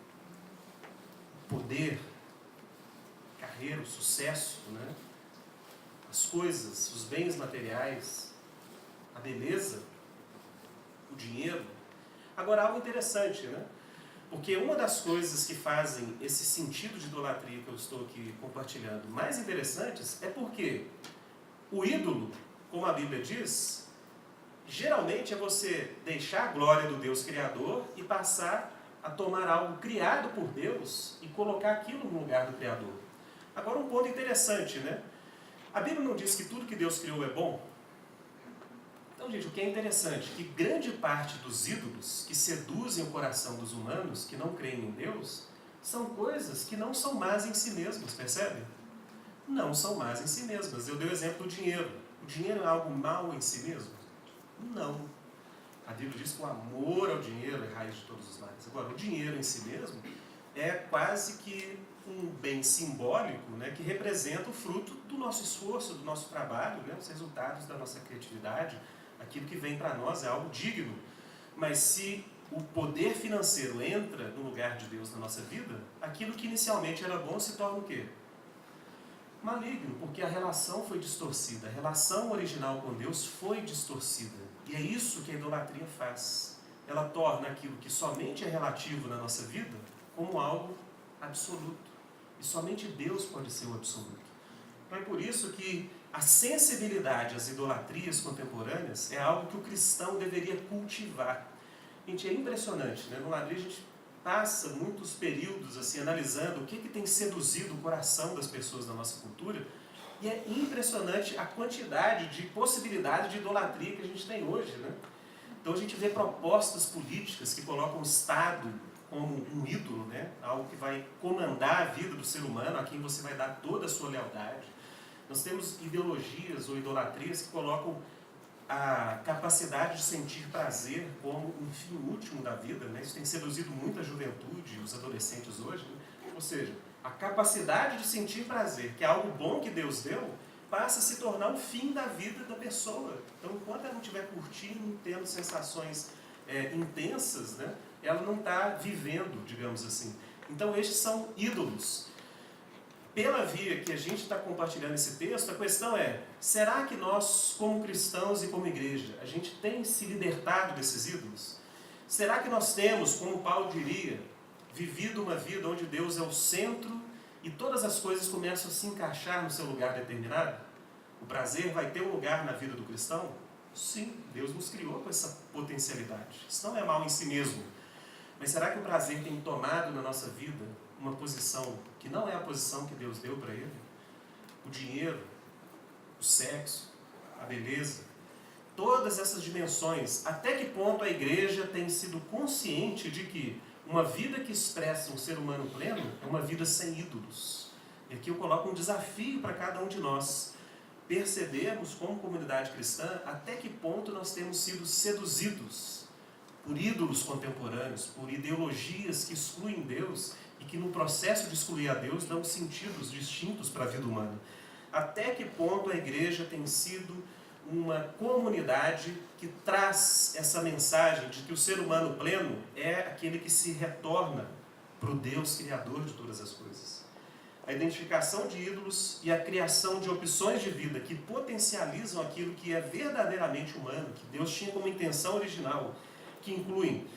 Poder, carreira, o sucesso, né? As coisas, os bens materiais, a beleza, o dinheiro. Agora, algo interessante, né? Porque uma das coisas que fazem esse sentido de idolatria que eu estou aqui compartilhando mais interessantes é porque o ídolo, como a Bíblia diz, geralmente é você deixar a glória do Deus Criador e passar a tomar algo criado por Deus e colocar aquilo no lugar do Criador. Agora um ponto interessante, né? A Bíblia não diz que tudo que Deus criou é bom? Então, gente, o que é interessante, que grande parte dos ídolos que seduzem o coração dos humanos, que não creem em Deus, são coisas que não são más em si mesmas, percebe? Não são más em si mesmas. Eu dei o exemplo do dinheiro. O dinheiro é algo mau em si mesmo? Não. A Bíblia diz que o amor ao dinheiro é a raiz de todos os males. Agora, o dinheiro em si mesmo é quase que um bem simbólico, né, que representa o fruto do nosso esforço, do nosso trabalho, né, os resultados da nossa criatividade. Aquilo que vem para nós é algo digno. Mas se o poder financeiro entra no lugar de Deus na nossa vida, aquilo que inicialmente era bom se torna o quê? Maligno, porque a relação foi distorcida. A relação original com Deus foi distorcida. E é isso que a idolatria faz. Ela torna aquilo que somente é relativo na nossa vida como algo absoluto. E somente Deus pode ser o absoluto. Então é por isso que a sensibilidade às idolatrias contemporâneas é algo que o cristão deveria cultivar. Gente, é impressionante, né? No Ladrilho a gente passa muitos períodos assim, analisando o que tem seduzido o coração das pessoas da nossa cultura, e é impressionante a quantidade de possibilidades de idolatria que a gente tem hoje, né? Então a gente vê propostas políticas que colocam o Estado como um ídolo, né? Algo que vai comandar a vida do ser humano, a quem você vai dar toda a sua lealdade. Nós temos ideologias ou idolatrias que colocam a capacidade de sentir prazer como um fim último da vida, né? Isso tem seduzido muito a juventude, os adolescentes hoje, né? Ou seja, a capacidade de sentir prazer, que é algo bom que Deus deu, passa a se tornar o fim da vida da pessoa. Então, enquanto ela não estiver curtindo, tendo sensações intensas, né? Ela não está vivendo, digamos assim. Então, estes são ídolos. Pela via que a gente está compartilhando esse texto, a questão é, será que nós, como cristãos e como igreja, a gente tem se libertado desses ídolos? Será que nós temos, como Paulo diria, vivido uma vida onde Deus é o centro e todas as coisas começam a se encaixar no seu lugar determinado? O prazer vai ter um lugar na vida do cristão? Sim, Deus nos criou com essa potencialidade. Isso não é mal em si mesmo. Mas será que o prazer tem tomado na nossa vida uma posição que não é a posição que Deus deu para ele? O dinheiro, o sexo, a beleza, todas essas dimensões. Até que ponto a igreja tem sido consciente de que uma vida que expressa um ser humano pleno é uma vida sem ídolos? E aqui eu coloco um desafio para cada um de nós. Percebermos como comunidade cristã até que ponto nós temos sido seduzidos por ídolos contemporâneos, por ideologias que excluem Deus e que no processo de excluir a Deus dão sentidos distintos para a vida humana. Até que ponto a igreja tem sido uma comunidade que traz essa mensagem de que o ser humano pleno é aquele que se retorna para o Deus Criador de todas as coisas. a identificação de ídolos e a criação de opções de vida que potencializam aquilo que é verdadeiramente humano, que Deus tinha como intenção original, que incluem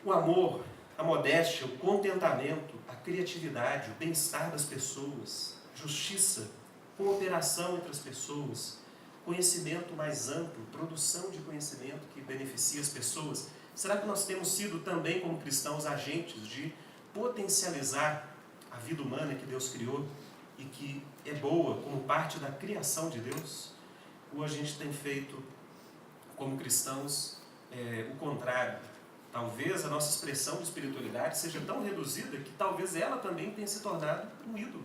o amor, a modéstia, o contentamento, a criatividade, o bem-estar das pessoas, justiça, cooperação entre as pessoas, conhecimento mais amplo, produção de conhecimento que beneficia as pessoas. Será que nós temos sido também, como cristãos, agentes de potencializar a vida humana que Deus criou e que é boa como parte da criação de Deus? Ou a gente tem feito, como cristãos, o contrário? Talvez a nossa expressão de espiritualidade seja tão reduzida que talvez ela também tenha se tornado um ídolo.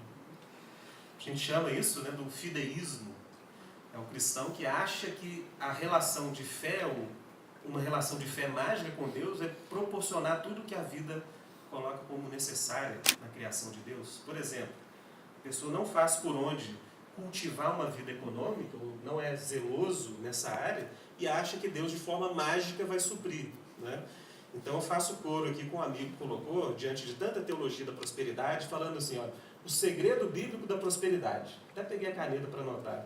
A gente chama isso, né, do fideísmo. É o cristão que acha que a relação de fé, ou uma relação de fé mágica com Deus, é proporcionar tudo que a vida coloca como necessário na criação de Deus. Por exemplo, a pessoa não faz por onde cultivar uma vida econômica, ou não é zeloso nessa área, e acha que Deus de forma mágica vai suprir, né? Então eu faço coro aqui com um amigo que colocou, diante de tanta teologia da prosperidade, falando assim, olha, o segredo bíblico da prosperidade. Até peguei a caneta para anotar.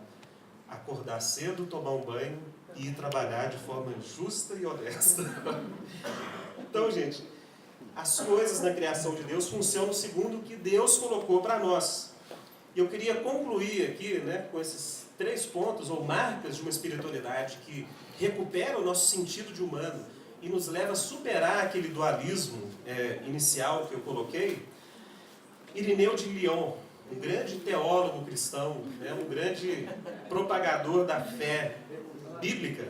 Acordar cedo, tomar um banho e ir trabalhar de forma justa e honesta. Então, gente, as coisas na criação de Deus funcionam segundo o que Deus colocou para nós. E eu queria concluir aqui, né, com esses 3 pontos ou marcas de uma espiritualidade que recupera o nosso sentido de humano e nos leva a superar aquele dualismo inicial que eu coloquei. Irineu de Lyon, um grande teólogo cristão, né, um grande propagador da fé bíblica.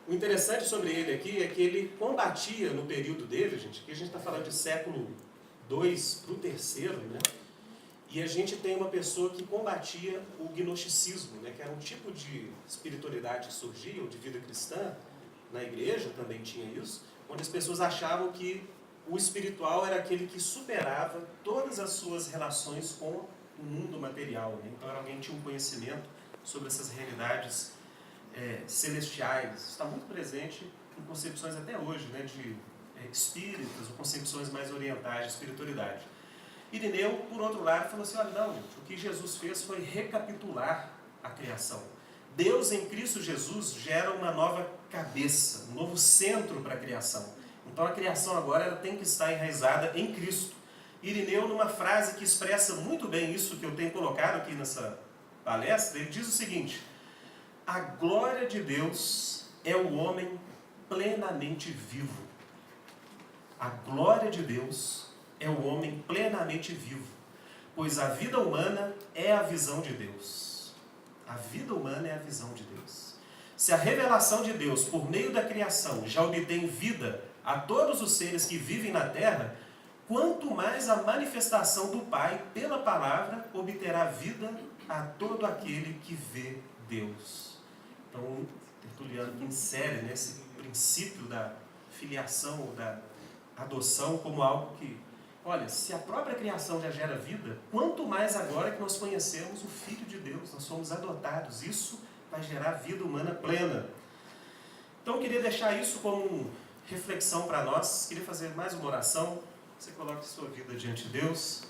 O interessante sobre ele aqui é que ele combatia no período dele, gente, que a gente está falando de século II para o terceiro, né? E a gente tem uma pessoa que combatia o gnosticismo, né, que era um tipo de espiritualidade que surgia, ou de vida cristã, na igreja também tinha isso, onde as pessoas achavam que o espiritual era aquele que superava todas as suas relações com o mundo material, né? Então alguém tinha um conhecimento sobre essas realidades celestiais. Isso está muito presente em concepções até hoje, né, de espíritas ou concepções mais orientais de espiritualidade. Irineu, por outro lado, falou assim, olha, não, gente, o que Jesus fez foi recapitular a criação. Deus em Cristo Jesus gera uma nova cabeça, um novo centro para a criação. Então a criação agora ela tem que estar enraizada em Cristo. Irineu, numa frase que expressa muito bem isso que eu tenho colocado aqui nessa palestra, ele diz o seguinte: a glória de Deus é o homem plenamente vivo. A glória de Deus é o homem plenamente vivo, pois a vida humana é a visão de Deus. A vida humana é a visão de Deus. Se a revelação de Deus, por meio da criação, já obtém vida a todos os seres que vivem na terra, quanto mais a manifestação do Pai, pela palavra, obterá vida a todo aquele que vê Deus. Então, Tertuliano insere nesse princípio da filiação ou da adoção como algo que, olha, se a própria criação já gera vida, quanto mais agora que nós conhecemos o Filho de Deus, nós somos adotados, isso vai gerar vida humana plena. Então eu queria deixar isso como reflexão para nós, queria fazer mais uma oração. Você coloque sua vida diante de Deus.